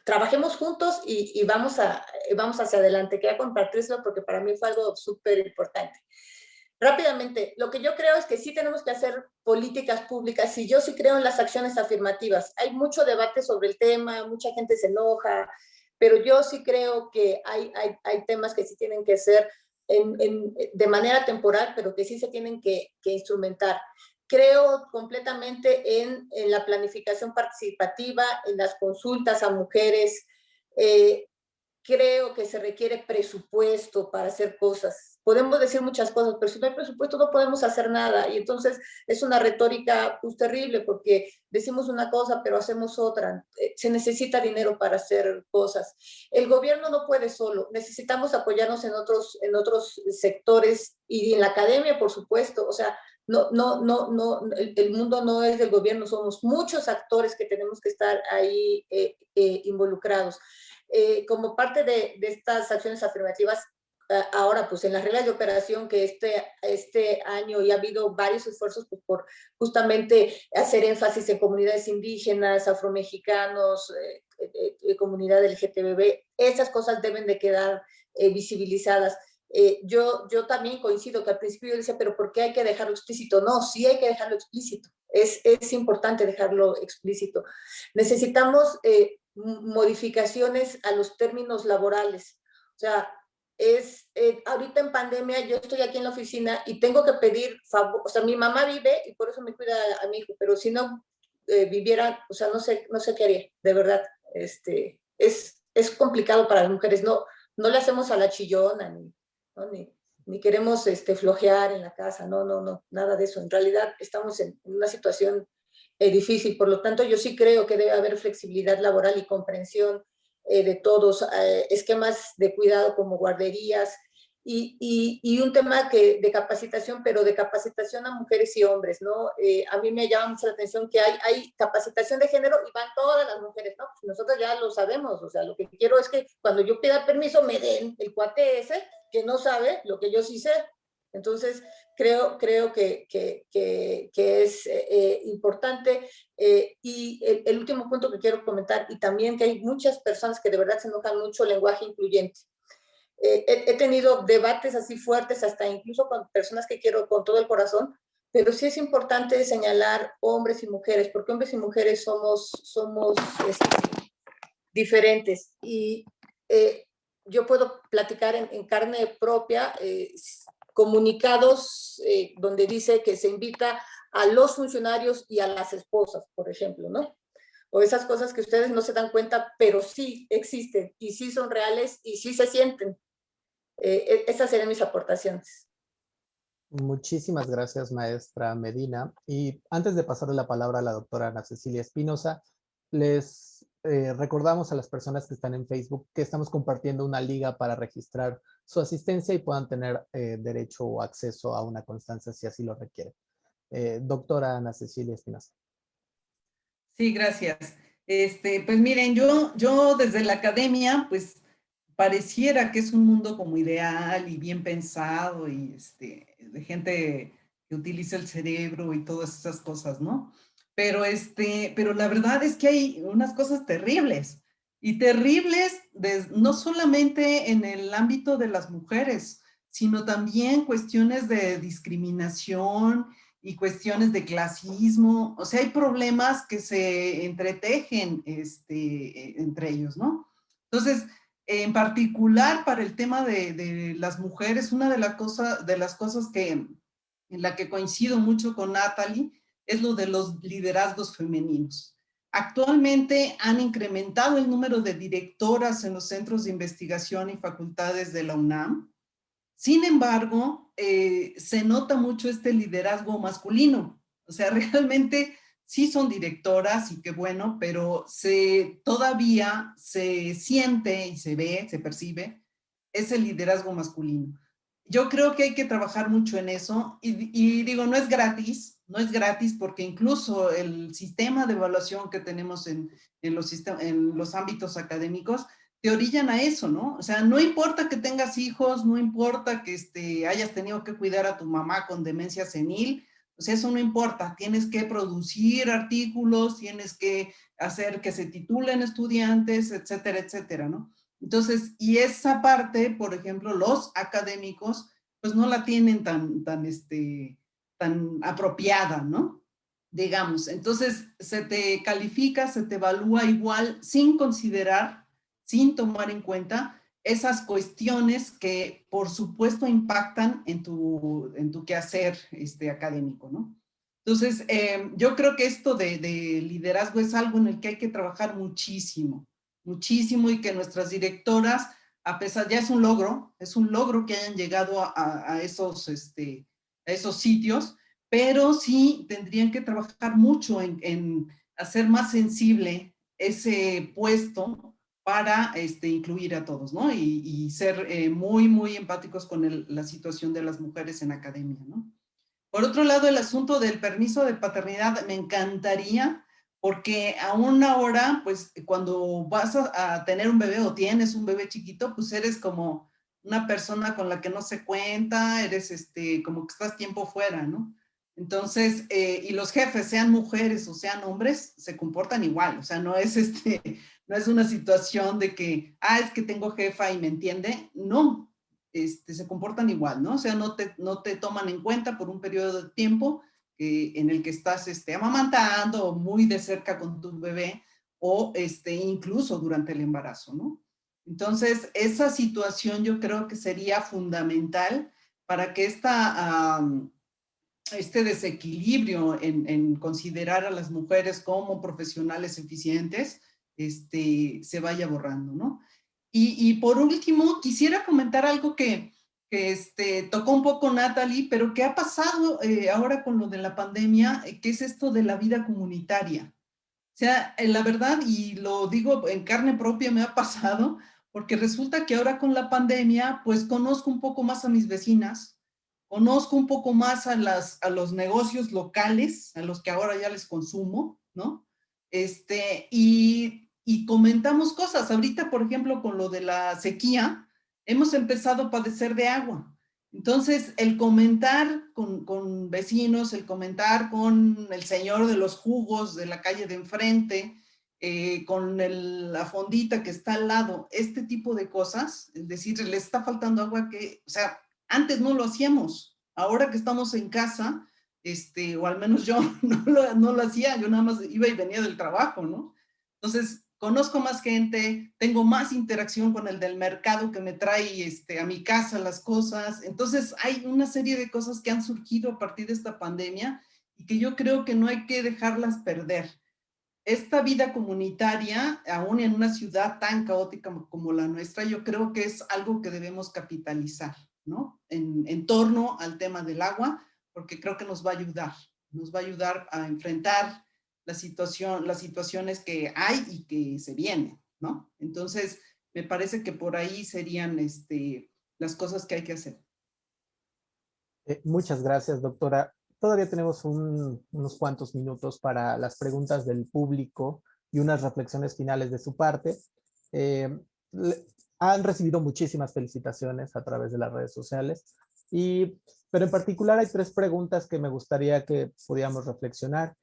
trabajemos juntos y vamos hacia adelante. Quería compartírselo porque para mí fue algo súper importante. Rápidamente, lo que yo creo es que sí tenemos que hacer políticas públicas y yo sí creo en las acciones afirmativas. Hay mucho debate sobre el tema, mucha gente se enoja, pero yo sí creo que hay temas que sí tienen que ser de manera temporal, pero que sí se tienen que instrumentar. Creo completamente en la planificación participativa, en las consultas a mujeres. Creo que se requiere presupuesto para hacer cosas. Podemos decir muchas cosas, pero si no hay presupuesto no podemos hacer nada. Y entonces es una retórica pues, terrible porque decimos una cosa pero hacemos otra. Se necesita dinero para hacer cosas. El gobierno no puede solo. Necesitamos apoyarnos en otros sectores y en la academia, por supuesto. O sea, no, el mundo no es del gobierno, somos muchos actores que tenemos que estar ahí involucrados. Como parte de estas acciones afirmativas, ahora pues en las reglas de operación que este año ya ha habido varios esfuerzos pues, por justamente hacer énfasis en comunidades indígenas, afromexicanos, comunidad LGTB, esas cosas deben de quedar visibilizadas. Yo también coincido que al principio yo decía, pero ¿por qué hay que dejarlo explícito? No, sí hay que dejarlo explícito. Es importante dejarlo explícito. Necesitamos modificaciones a los términos laborales. O sea, ahorita en pandemia yo estoy aquí en la oficina y tengo que pedir favor. O sea, mi mamá vive y por eso me cuida a mi hijo, pero si no viviera, o sea, no sé qué haría, de verdad. Es complicado para las mujeres. No le hacemos a la chillona, ni queremos flojear en la casa, no, nada de eso. En realidad estamos en una situación difícil, por lo tanto yo sí creo que debe haber flexibilidad laboral y comprensión de todos, esquemas de cuidado como guarderías y un tema de capacitación, pero de capacitación a mujeres y hombres, ¿no? A mí me llama mucho la atención que hay capacitación de género y van todas las mujeres, ¿no? Pues nosotros ya lo sabemos, o sea, lo que quiero es que cuando yo pida permiso me den el cuate ese que no sabe lo que yo sí sé. Entonces, creo que es importante. Y el último punto que quiero comentar, y también que hay muchas personas que de verdad se enojan mucho, el lenguaje incluyente. He tenido debates así fuertes, hasta incluso con personas que quiero con todo el corazón, pero sí es importante señalar hombres y mujeres, porque hombres y mujeres somos diferentes. Y yo puedo platicar en carne propia comunicados donde dice que se invita a los funcionarios y a las esposas, por ejemplo, ¿no? O esas cosas que ustedes no se dan cuenta, pero sí existen y sí son reales y sí se sienten. Esas serían mis aportaciones. Muchísimas gracias, maestra Medina. Y antes de pasarle la palabra a la doctora Ana Cecilia Espinosa, les recordamos a las personas que están en Facebook que estamos compartiendo una liga para registrar su asistencia y puedan tener derecho o acceso a una constancia si así lo requieren. Doctora Ana Cecilia Espinosa. Sí, gracias. Pues miren, yo desde la academia, pues pareciera que es un mundo como ideal y bien pensado y de gente que utiliza el cerebro y todas esas cosas, ¿no? Pero la verdad es que hay unas cosas terribles y terribles no solamente en el ámbito de las mujeres, sino también cuestiones de discriminación y cuestiones de clasismo. O sea, hay problemas que se entretejen entre ellos, ¿no? Entonces, en particular para el tema de las mujeres, una de las cosas en la que coincido mucho con Natalie es lo de los liderazgos femeninos. Actualmente han incrementado el número de directoras en los centros de investigación y facultades de la UNAM. Sin embargo, se nota mucho este liderazgo masculino. O sea, realmente sí son directoras y qué bueno, pero todavía se siente y se ve, se percibe ese liderazgo masculino. Yo creo que hay que trabajar mucho en eso y digo, no es gratis, no es gratis, porque incluso el sistema de evaluación que tenemos en los ámbitos académicos te orillan a eso, ¿no? O sea, no importa que tengas hijos, no importa que hayas tenido que cuidar a tu mamá con demencia senil, o sea, eso no importa, tienes que producir artículos, tienes que hacer que se titulen estudiantes, etcétera, etcétera, ¿no? Entonces, y esa parte, por ejemplo, los académicos, pues no la tienen tan apropiada, ¿no? Digamos, entonces se te califica, se te evalúa igual sin considerar, sin tomar en cuenta esas cuestiones que por supuesto impactan en tu quehacer académico, ¿no? Entonces, yo creo que esto de liderazgo es algo en el que hay que trabajar muchísimo, muchísimo, y que nuestras directoras, a pesar, ya es un logro que hayan llegado a esos sitios, pero sí tendrían que trabajar mucho en hacer más sensible ese puesto para incluir a todos, ¿no? Y ser muy, muy empáticos con la situación de las mujeres en academia, ¿no? Por otro lado, el asunto del permiso de paternidad me encantaría, porque aún ahora, pues cuando vas a tener un bebé o tienes un bebé chiquito, pues eres como una persona con la que no se cuenta, eres como que estás tiempo fuera, ¿no? Entonces, y los jefes, sean mujeres o sean hombres, se comportan igual, o sea, no es no es una situación de que, es que tengo jefa y me entiende, no, se comportan igual, ¿no? O sea, no te toman en cuenta por un periodo de tiempo en el que estás amamantando muy de cerca con tu bebé, o incluso durante el embarazo, ¿no? Entonces, esa situación yo creo que sería fundamental para que este desequilibrio en considerar a las mujeres como profesionales eficientes se vaya borrando, ¿no? Y por último, quisiera comentar algo que tocó un poco Natalie, pero que ha pasado ahora con lo de la pandemia, que es esto de la vida comunitaria. O sea, la verdad, y lo digo en carne propia, me ha pasado, porque resulta que ahora con la pandemia, pues conozco un poco más a mis vecinas, conozco un poco más a los negocios locales, a los que ahora ya les consumo, ¿no? Y comentamos cosas. Ahorita, por ejemplo, con lo de la sequía, hemos empezado a padecer de agua. Entonces, el comentar con vecinos, el comentar con el señor de los jugos de la calle de enfrente, con la fondita que está al lado, este tipo de cosas, es decir, le está faltando agua o sea, antes no lo hacíamos. Ahora que estamos en casa, o al menos yo no lo hacía, yo nada más iba y venía del trabajo, ¿no? Entonces, conozco más gente, tengo más interacción con el del mercado que me trae a mi casa las cosas. Entonces, hay una serie de cosas que han surgido a partir de esta pandemia y que yo creo que no hay que dejarlas perder. Esta vida comunitaria, aún en una ciudad tan caótica como la nuestra, yo creo que es algo que debemos capitalizar, ¿no? En torno al tema del agua, porque creo que nos va a ayudar a enfrentar las situaciones que hay y que se vienen, ¿no? Entonces, me parece que por ahí serían las cosas que hay que hacer. Muchas gracias, doctora. Todavía tenemos unos cuantos minutos para las preguntas del público y unas reflexiones finales de su parte. Han recibido muchísimas felicitaciones a través de las redes sociales, pero en particular hay 3 preguntas que me gustaría que pudiéramos reflexionar.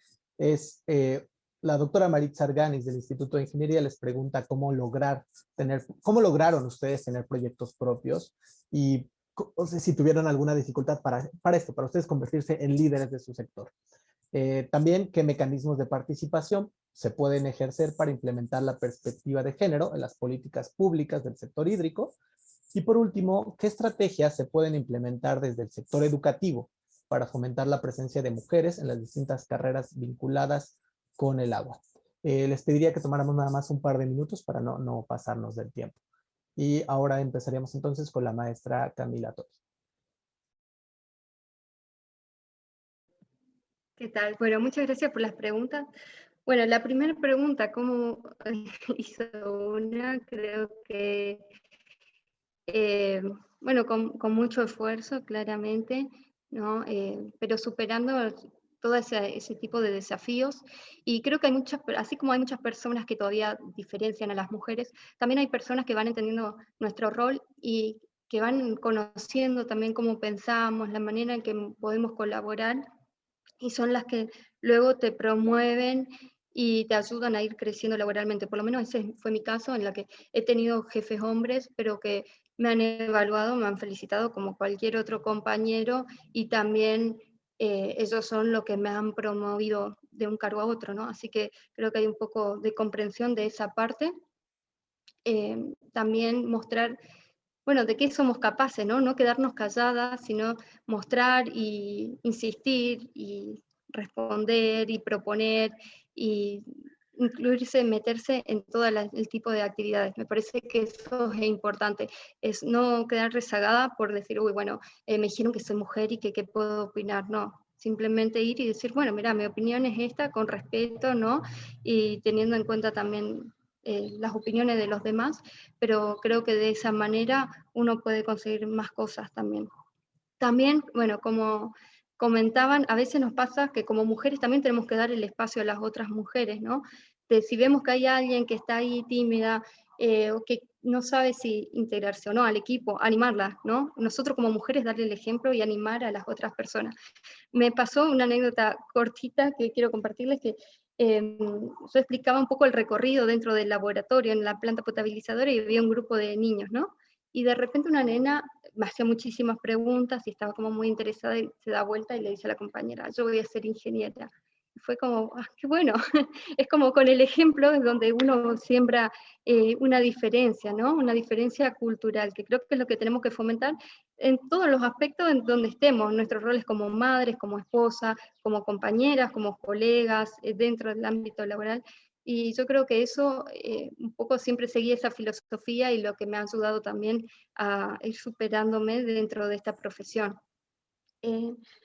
La doctora Maritza Arganis del Instituto de Ingeniería les pregunta cómo lograron ustedes tener proyectos propios y o sea, si tuvieron alguna dificultad para ustedes convertirse en líderes de su sector. También, ¿qué mecanismos de participación se pueden ejercer para implementar la perspectiva de género en las políticas públicas del sector hídrico? Y por último, ¿qué estrategias se pueden implementar desde el sector educativo para fomentar la presencia de mujeres en las distintas carreras vinculadas con el agua? Les pediría que tomáramos nada más un par de minutos para no pasarnos del tiempo. Y ahora empezaríamos entonces con la maestra Camila Torres. ¿Qué tal? Bueno, muchas gracias por las preguntas. Bueno, la primera pregunta, ¿cómo hizo una? Creo que, bueno, con mucho esfuerzo, claramente, ¿no? Pero superando todo ese tipo de desafíos. Y creo que hay muchas, así como hay muchas personas que todavía diferencian a las mujeres, también hay personas que van entendiendo nuestro rol y que van conociendo también cómo pensamos, la manera en que podemos colaborar, y son las que luego te promueven y te ayudan a ir creciendo laboralmente. Por lo menos ese fue mi caso, en la que he tenido jefes hombres, pero que me han evaluado, me han felicitado como cualquier otro compañero, y también ellos son los que me han promovido de un cargo a otro, ¿no? Así que creo que hay un poco de comprensión de esa parte. También mostrar, bueno, de qué somos capaces, ¿no? No quedarnos calladas, sino mostrar y insistir y responder y proponer y incluirse, meterse en todo el tipo de actividades. Me parece que eso es importante, es no quedar rezagada por decir, uy, bueno, me dijeron que soy mujer y que qué puedo opinar, no. Simplemente ir y decir, bueno, mira, mi opinión es esta, con respeto, ¿no? Y teniendo en cuenta también las opiniones de los demás, pero creo que de esa manera uno puede conseguir más cosas también. También, bueno, como comentaban, a veces nos pasa que como mujeres también tenemos que dar el espacio a las otras mujeres, ¿no? Si vemos que hay alguien que está ahí tímida, o que no sabe si integrarse o no al equipo, animarla, ¿no? Nosotros como mujeres darle el ejemplo y animar a las otras personas. Me pasó una anécdota cortita que quiero compartirles, que yo explicaba un poco el recorrido dentro del laboratorio en la planta potabilizadora, y había un grupo de niños, ¿no? Y de repente una nena me hacía muchísimas preguntas y estaba como muy interesada, y se da vuelta y le dice a la compañera, yo voy a ser ingeniera. Y fue como, ah, qué bueno. Es como con el ejemplo es donde uno siembra una diferencia, ¿no? Una diferencia cultural, que creo que es lo que tenemos que fomentar en todos los aspectos en donde estemos, nuestros roles como madres, como esposa, como compañeras, como colegas, dentro del ámbito laboral. Y yo creo que eso, un poco siempre seguí esa filosofía, y lo que me ha ayudado también a ir superándome dentro de esta profesión.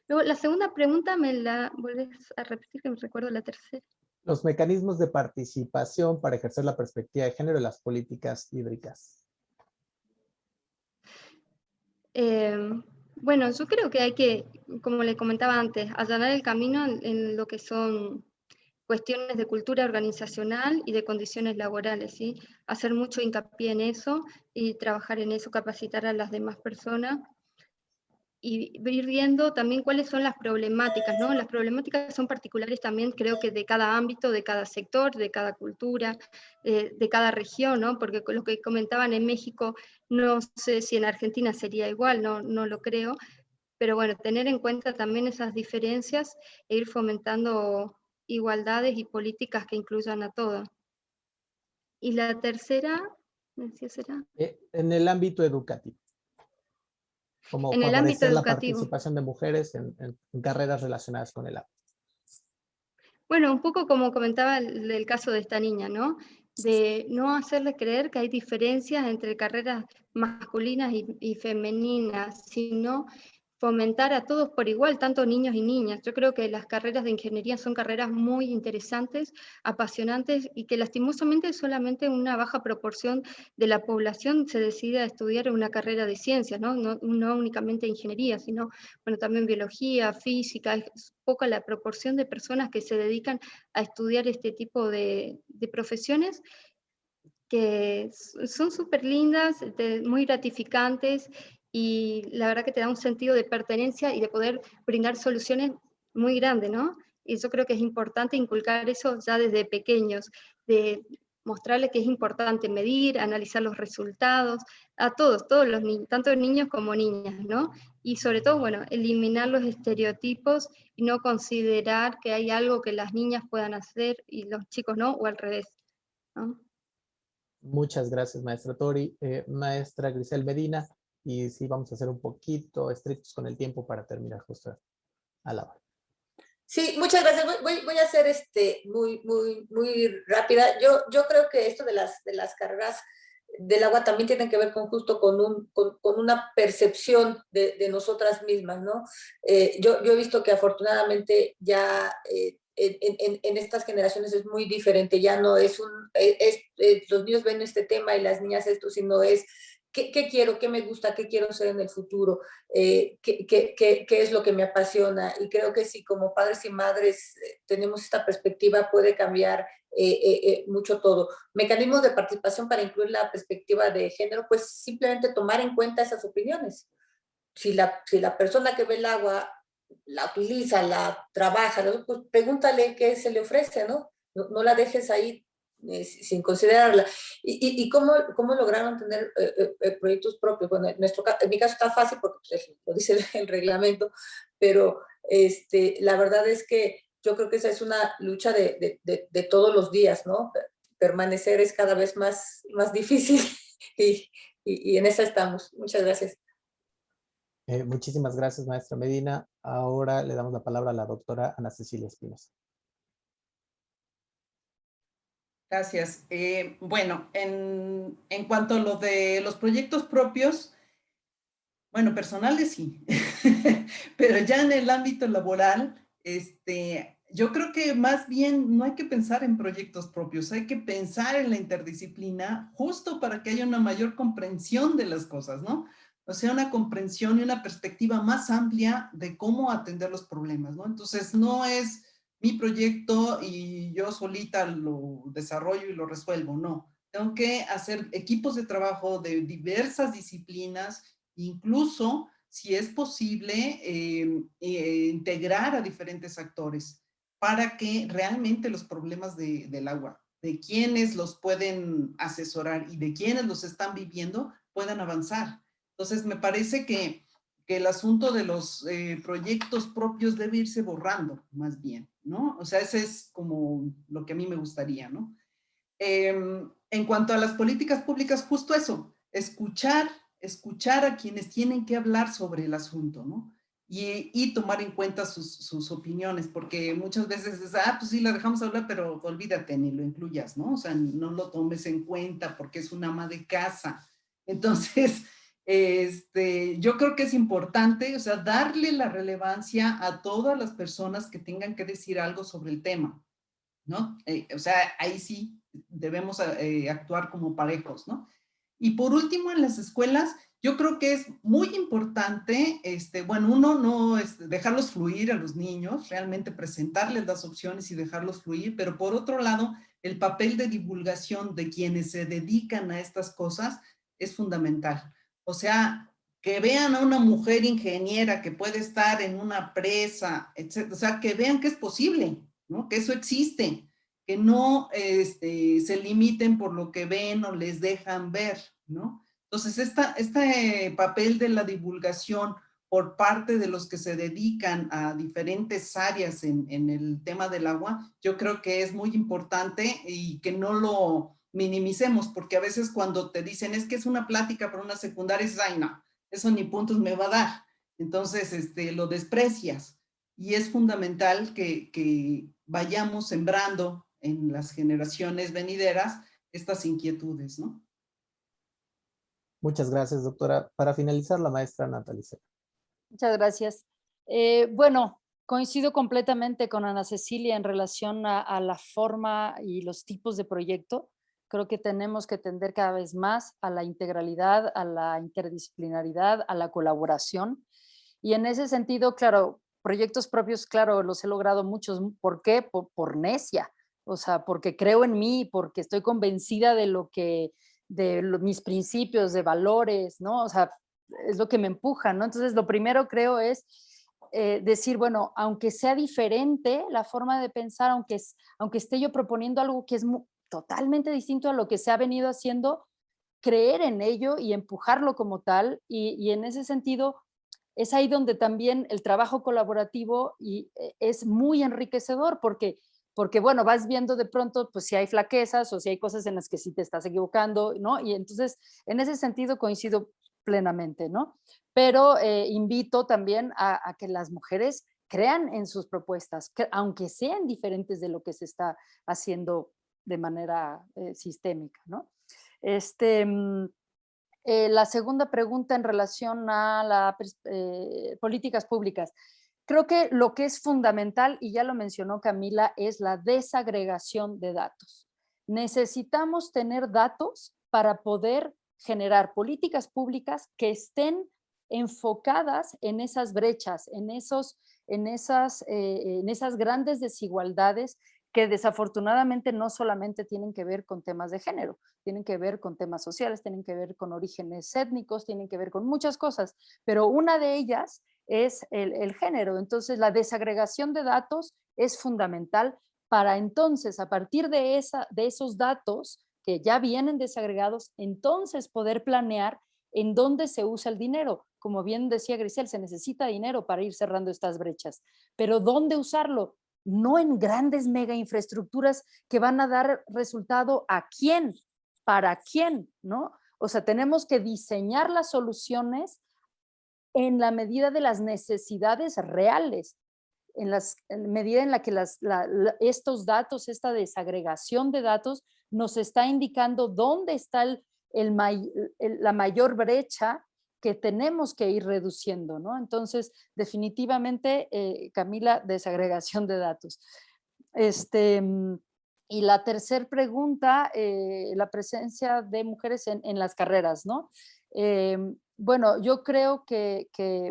Luego, la segunda pregunta, ¿me la vuelves a repetir, que me recuerdo la tercera? Los mecanismos de participación para ejercer la perspectiva de género en las políticas hídricas. Bueno, yo creo que hay que, como le comentaba antes, allanar el camino en lo que son cuestiones de cultura organizacional y de condiciones laborales, ¿sí? Hacer mucho hincapié en eso y trabajar en eso, capacitar a las demás personas, y ir viendo también cuáles son las problemáticas, ¿no? Las problemáticas son particulares también, creo que de cada ámbito, de cada sector, de cada cultura, de cada región, ¿no? Porque con lo que comentaban en México, no sé si en Argentina sería igual, no lo creo, pero bueno, tener en cuenta también esas diferencias e ir fomentando igualdades y políticas que incluyan a todos. Y la tercera, ¿qué será? En el ámbito educativo. Como En el ámbito favorecer la educativo. participación de mujeres en carreras relacionadas con el agua. Bueno, un poco como comentaba el caso de esta niña, ¿no? De no hacerle creer que hay diferencias entre carreras masculinas y femeninas, sino fomentar a todos por igual, tanto niños y niñas. Yo creo que las carreras de ingeniería son carreras muy interesantes, apasionantes, y que lastimosamente solamente una baja proporción de la población se decide a estudiar una carrera de ciencias, ¿no? No únicamente ingeniería, sino bueno, también biología, física. Es poca la proporción de personas que se dedican a estudiar este tipo de profesiones, que son súper lindas, muy gratificantes, y la verdad que te da un sentido de pertenencia y de poder brindar soluciones muy grandes, ¿no? Y yo creo que es importante inculcar eso ya desde pequeños, de mostrarles que es importante medir, analizar los resultados, a todos los niños, tanto niños como niñas, ¿no? Y sobre todo, bueno, eliminar los estereotipos y no considerar que hay algo que las niñas puedan hacer y los chicos no, o al revés, ¿no? Muchas gracias, maestra Tori. Maestra Grisel Medina, y sí, vamos a ser un poquito estrictos con el tiempo para terminar justo a la hora. Sí, muchas gracias. Voy a ser muy rápida. Yo creo que esto de las carreras del agua también tiene que ver con justo con una percepción de nosotras mismas, ¿no? Yo he visto que afortunadamente ya en estas generaciones es muy diferente, ya no es los niños ven este tema y las niñas esto, sino es ¿Qué quiero? ¿Qué me gusta? ¿Qué quiero ser en el futuro? ¿Qué es lo que me apasiona? Y creo que si como padres y madres tenemos esta perspectiva, puede cambiar mucho todo. Mecanismos de participación para incluir la perspectiva de género, pues simplemente tomar en cuenta esas opiniones. Si la persona que ve el agua la utiliza, la trabaja, ¿no? Pues pregúntale qué se le ofrece, ¿no? No la dejes ahí sin considerarla. ¿Y cómo lograron tener proyectos propios? Bueno, en mi caso está fácil porque pues, lo dice el reglamento, pero la verdad es que yo creo que esa es una lucha de todos los días, ¿no? Permanecer es cada vez más difícil y en esa estamos. Muchas gracias. Muchísimas gracias, maestra Medina. Ahora le damos la palabra a la doctora Ana Cecilia Espinosa. Gracias. Bueno, en cuanto a lo de los proyectos propios, bueno, personales sí, pero ya en el ámbito laboral, yo creo que más bien no hay que pensar en proyectos propios, hay que pensar en la interdisciplina justo para que haya una mayor comprensión de las cosas, ¿no? O sea, una comprensión y una perspectiva más amplia de cómo atender los problemas, ¿no? Entonces, no es mi proyecto y yo solita lo desarrollo y lo resuelvo, no. Tengo que hacer equipos de trabajo de diversas disciplinas, incluso si es posible integrar a diferentes actores para que realmente los problemas del agua, de quienes los pueden asesorar y de quienes los están viviendo, puedan avanzar. Entonces, me parece que el asunto de los proyectos propios debe irse borrando, más bien, ¿no? O sea, ese es como lo que a mí me gustaría, ¿no? En cuanto a las políticas públicas, justo eso, escuchar a quienes tienen que hablar sobre el asunto, ¿no? Y tomar en cuenta sus opiniones, porque muchas veces es, pues sí, la dejamos hablar, pero olvídate, ni lo incluyas, ¿no? O sea, no lo tomes en cuenta porque es una ama de casa. Entonces, yo creo que es importante, o sea, darle la relevancia a todas las personas que tengan que decir algo sobre el tema, ¿no? O sea, ahí sí debemos actuar como parejos, ¿no? Y por último, en las escuelas, yo creo que es muy importante, bueno, uno no dejarlos fluir a los niños, realmente presentarles las opciones y dejarlos fluir, pero por otro lado, el papel de divulgación de quienes se dedican a estas cosas es fundamental. O sea, que vean a una mujer ingeniera que puede estar en una presa, etc. O sea, que vean que es posible, ¿no? Que eso existe, que no se limiten por lo que ven o les dejan ver, ¿no? Entonces, este papel de la divulgación por parte de los que se dedican a diferentes áreas en el tema del agua, yo creo que es muy importante y que no lo minimicemos, porque a veces cuando te dicen es que es una plática para una secundaria, dices, ay no, eso ni puntos me va a dar. Entonces, lo desprecias. Y es fundamental que vayamos sembrando en las generaciones venideras estas inquietudes, ¿no? Muchas gracias, doctora. Para finalizar, la maestra Natalie. Muchas gracias. Bueno, coincido completamente con Ana Cecilia en relación a la forma y los tipos de proyecto. Creo que tenemos que tender cada vez más a la integralidad, a la interdisciplinaridad, a la colaboración. Y en ese sentido, claro, proyectos propios, claro, los he logrado muchos. ¿Por qué? Por necia. O sea, porque creo en mí, porque estoy convencida de mis principios, de valores, ¿no? O sea, es lo que me empuja, ¿no? Entonces, lo primero creo es decir, bueno, aunque sea diferente la forma de pensar, aunque esté yo proponiendo algo que es totalmente distinto a lo que se ha venido haciendo, creer en ello y empujarlo como tal. Y en ese sentido, es ahí donde también el trabajo colaborativo es muy enriquecedor porque, bueno, vas viendo de pronto pues si hay flaquezas o si hay cosas en las que sí te estás equivocando, ¿no? Y entonces, en ese sentido coincido plenamente, ¿no? Pero invito también a que las mujeres crean en sus propuestas, que, aunque sean diferentes de lo que se está haciendo de manera sistémica, ¿no? La segunda pregunta en relación a las políticas públicas. Creo que lo que es fundamental, y ya lo mencionó Camila, es la desagregación de datos. Necesitamos tener datos para poder generar políticas públicas que estén enfocadas en esas brechas, en esas grandes desigualdades que desafortunadamente no solamente tienen que ver con temas de género, tienen que ver con temas sociales, tienen que ver con orígenes étnicos, tienen que ver con muchas cosas, pero una de ellas es el género. Entonces, la desagregación de datos es fundamental para entonces, a partir de esos datos que ya vienen desagregados, entonces poder planear en dónde se usa el dinero. Como bien decía Grisel, se necesita dinero para ir cerrando estas brechas, pero ¿dónde usarlo? No en grandes mega infraestructuras que van a dar resultado a quién, para quién, ¿no? O sea, tenemos que diseñar las soluciones en la medida de las necesidades reales, en la medida en la que estos datos, esta desagregación de datos, nos está indicando dónde está la mayor brecha que tenemos que ir reduciendo, ¿no? Entonces, definitivamente, Camila, desagregación de datos. Y la tercera pregunta, la presencia de mujeres en las carreras, ¿no? Bueno, yo creo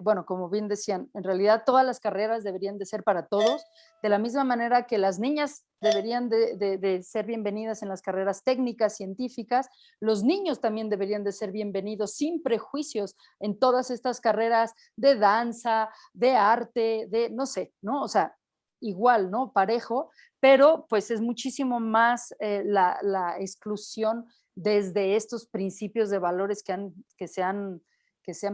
bueno, como bien decían, en realidad todas las carreras deberían de ser para todos, de la misma manera que las niñas deberían de ser bienvenidas en las carreras técnicas, científicas, los niños también deberían de ser bienvenidos sin prejuicios en todas estas carreras de danza, de arte, de no sé, ¿no? O sea, igual, ¿no? Parejo, pero pues es muchísimo más la exclusión desde estos principios de valores que se han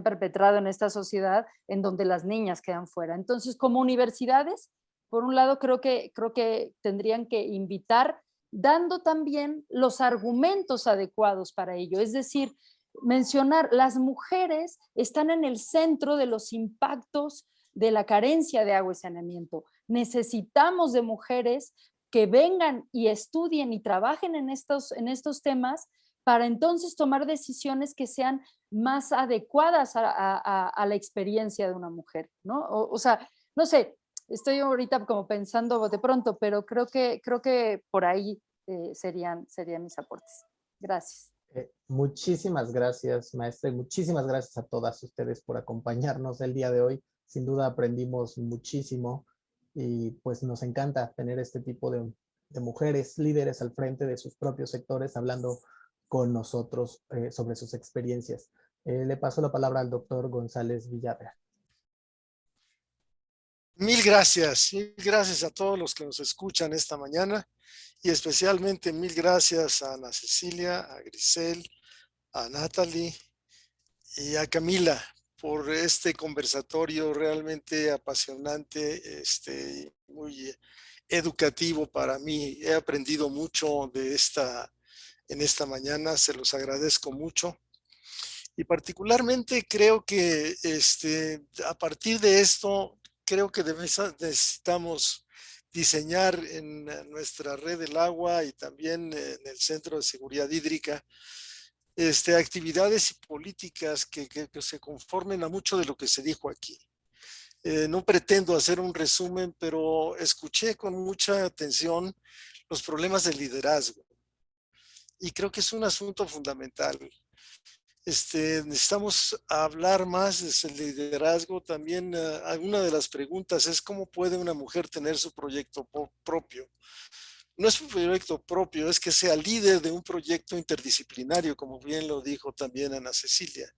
perpetrado en esta sociedad, en donde las niñas quedan fuera. Entonces, como universidades, por un lado, creo que tendrían que invitar, dando también los argumentos adecuados para ello. Es decir, mencionar, las mujeres están en el centro de los impactos de la carencia de agua y saneamiento. Necesitamos de mujeres que vengan y estudien y trabajen en estos temas para entonces tomar decisiones que sean más adecuadas a la experiencia de una mujer, ¿no? O sea, no sé, estoy ahorita como pensando de pronto, pero creo que por ahí serían mis aportes. Gracias. Muchísimas gracias, maestra, y muchísimas gracias a todas ustedes por acompañarnos el día de hoy. Sin duda aprendimos muchísimo y pues nos encanta tener este tipo de mujeres líderes al frente de sus propios sectores hablando con nosotros sobre sus experiencias. Le paso la palabra al doctor González Villarreal. Mil gracias a todos los que nos escuchan esta mañana y especialmente mil gracias a Ana Cecilia, a Grisel, a Natalie y a Camila por este conversatorio realmente apasionante, muy educativo para mí. He aprendido mucho en esta mañana, se los agradezco mucho. Y particularmente creo que a partir de esto, creo que necesitamos diseñar en nuestra red del agua y también en el Centro de Seguridad Hídrica actividades y políticas que se conformen a mucho de lo que se dijo aquí. No pretendo hacer un resumen, pero escuché con mucha atención los problemas del liderazgo y creo que es un asunto fundamental. Necesitamos hablar más de liderazgo. También alguna de las preguntas es cómo puede una mujer tener su proyecto propio. No es un proyecto propio, es que sea líder de un proyecto interdisciplinario, como bien lo dijo también Ana Cecilia.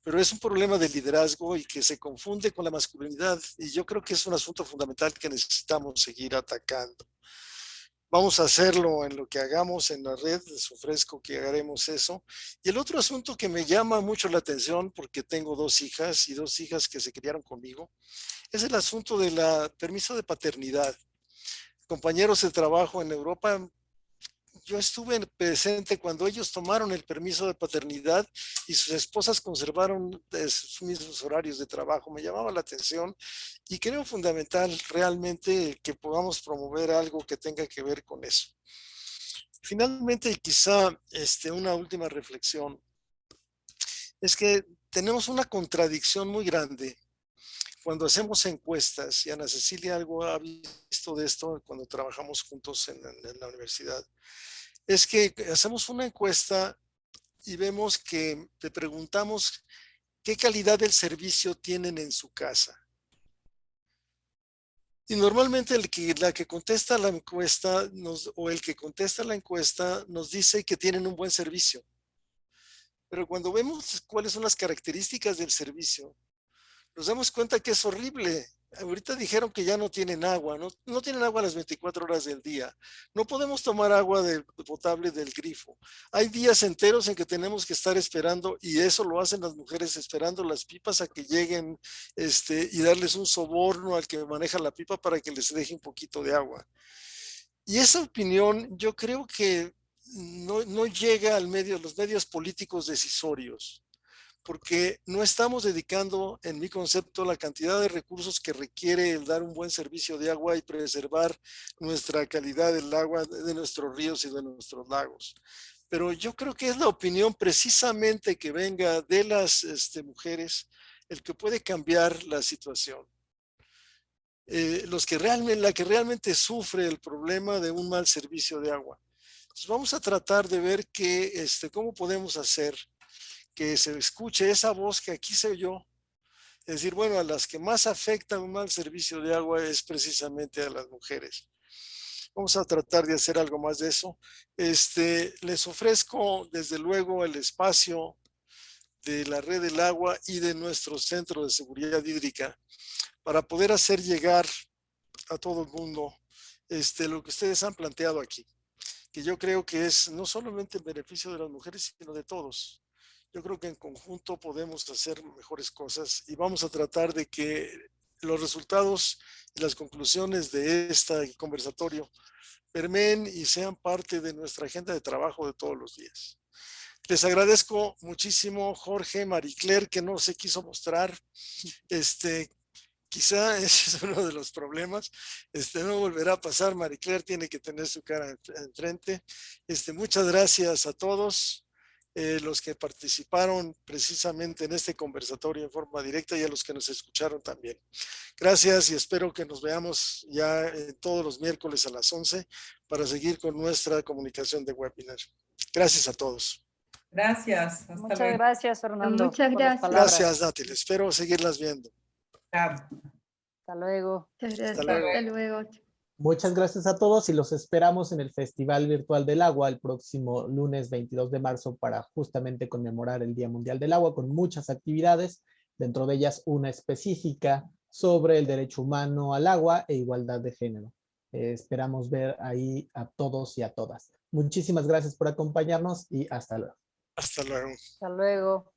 Pero es un problema de liderazgo y que se confunde con la masculinidad. Y yo creo que es un asunto fundamental que necesitamos seguir atacando. Vamos a hacerlo en lo que hagamos en la red, les ofrezco que haremos eso. Y el otro asunto que me llama mucho la atención, porque tengo dos hijas y dos hijas que se criaron conmigo, es el asunto del permiso de paternidad. Compañeros de trabajo en Europa, yo estuve presente cuando ellos tomaron el permiso de paternidad y sus esposas conservaron sus mismos horarios de trabajo. Me llamaba la atención y creo fundamental realmente que podamos promover algo que tenga que ver con eso. Finalmente, quizá una última reflexión es que tenemos una contradicción muy grande cuando hacemos encuestas, y Ana Cecilia algo ha visto de esto cuando trabajamos juntos en la universidad, es que hacemos una encuesta y vemos que te preguntamos qué calidad del servicio tienen en su casa. Y normalmente la que contesta la encuesta o el que contesta la encuesta nos dice que tienen un buen servicio. Pero cuando vemos cuáles son las características del servicio, nos damos cuenta que es horrible. Ahorita dijeron que ya no tienen agua, no tienen agua las 24 horas del día. No podemos tomar agua potable del grifo. Hay días enteros en que tenemos que estar esperando, y eso lo hacen las mujeres, esperando las pipas a que lleguen y darles un soborno al que maneja la pipa para que les deje un poquito de agua. Y esa opinión yo creo que no llega al los medios políticos decisorios, porque no estamos dedicando, en mi concepto, la cantidad de recursos que requiere el dar un buen servicio de agua y preservar nuestra calidad del agua de nuestros ríos y de nuestros lagos. Pero yo creo que es la opinión precisamente que venga de las mujeres el que puede cambiar la situación. La que realmente sufre el problema de un mal servicio de agua. Entonces vamos a tratar de ver cómo podemos hacer que se escuche esa voz que aquí se oyó. Es decir, bueno, a las que más afecta un mal servicio de agua es precisamente a las mujeres. Vamos a tratar de hacer algo más de eso. Les ofrezco desde luego el espacio de la red del agua y de nuestro centro de seguridad hídrica para poder hacer llegar a todo el mundo lo que ustedes han planteado aquí, que yo creo que es no solamente en beneficio de las mujeres, sino de todos. Yo creo que en conjunto podemos hacer mejores cosas y vamos a tratar de que los resultados y las conclusiones de este conversatorio permeen y sean parte de nuestra agenda de trabajo de todos los días. Les agradezco muchísimo, Jorge, Marie-Claire, que no se quiso mostrar. Quizá ese es uno de los problemas. No volverá a pasar. Marie-Claire tiene que tener su cara enfrente. Muchas gracias a todos los que participaron precisamente en este conversatorio en forma directa y a los que nos escucharon también. Gracias y espero que nos veamos ya todos los miércoles a las 11 para seguir con nuestra comunicación de webinar. Gracias a todos. Gracias. Hasta Muchas luego. gracias, Fernando. Muchas por las gracias. palabras. Gracias, Dátil. Espero seguirlas viendo. Chao. Hasta luego. Muchas gracias. Hasta luego. Hasta luego. Muchas gracias a todos y los esperamos en el Festival Virtual del Agua el próximo lunes 22 de marzo para justamente conmemorar el Día Mundial del Agua con muchas actividades, dentro de ellas una específica sobre el derecho humano al agua e igualdad de género. Esperamos ver ahí a todos y a todas. Muchísimas gracias por acompañarnos y hasta luego. Hasta luego. Hasta luego.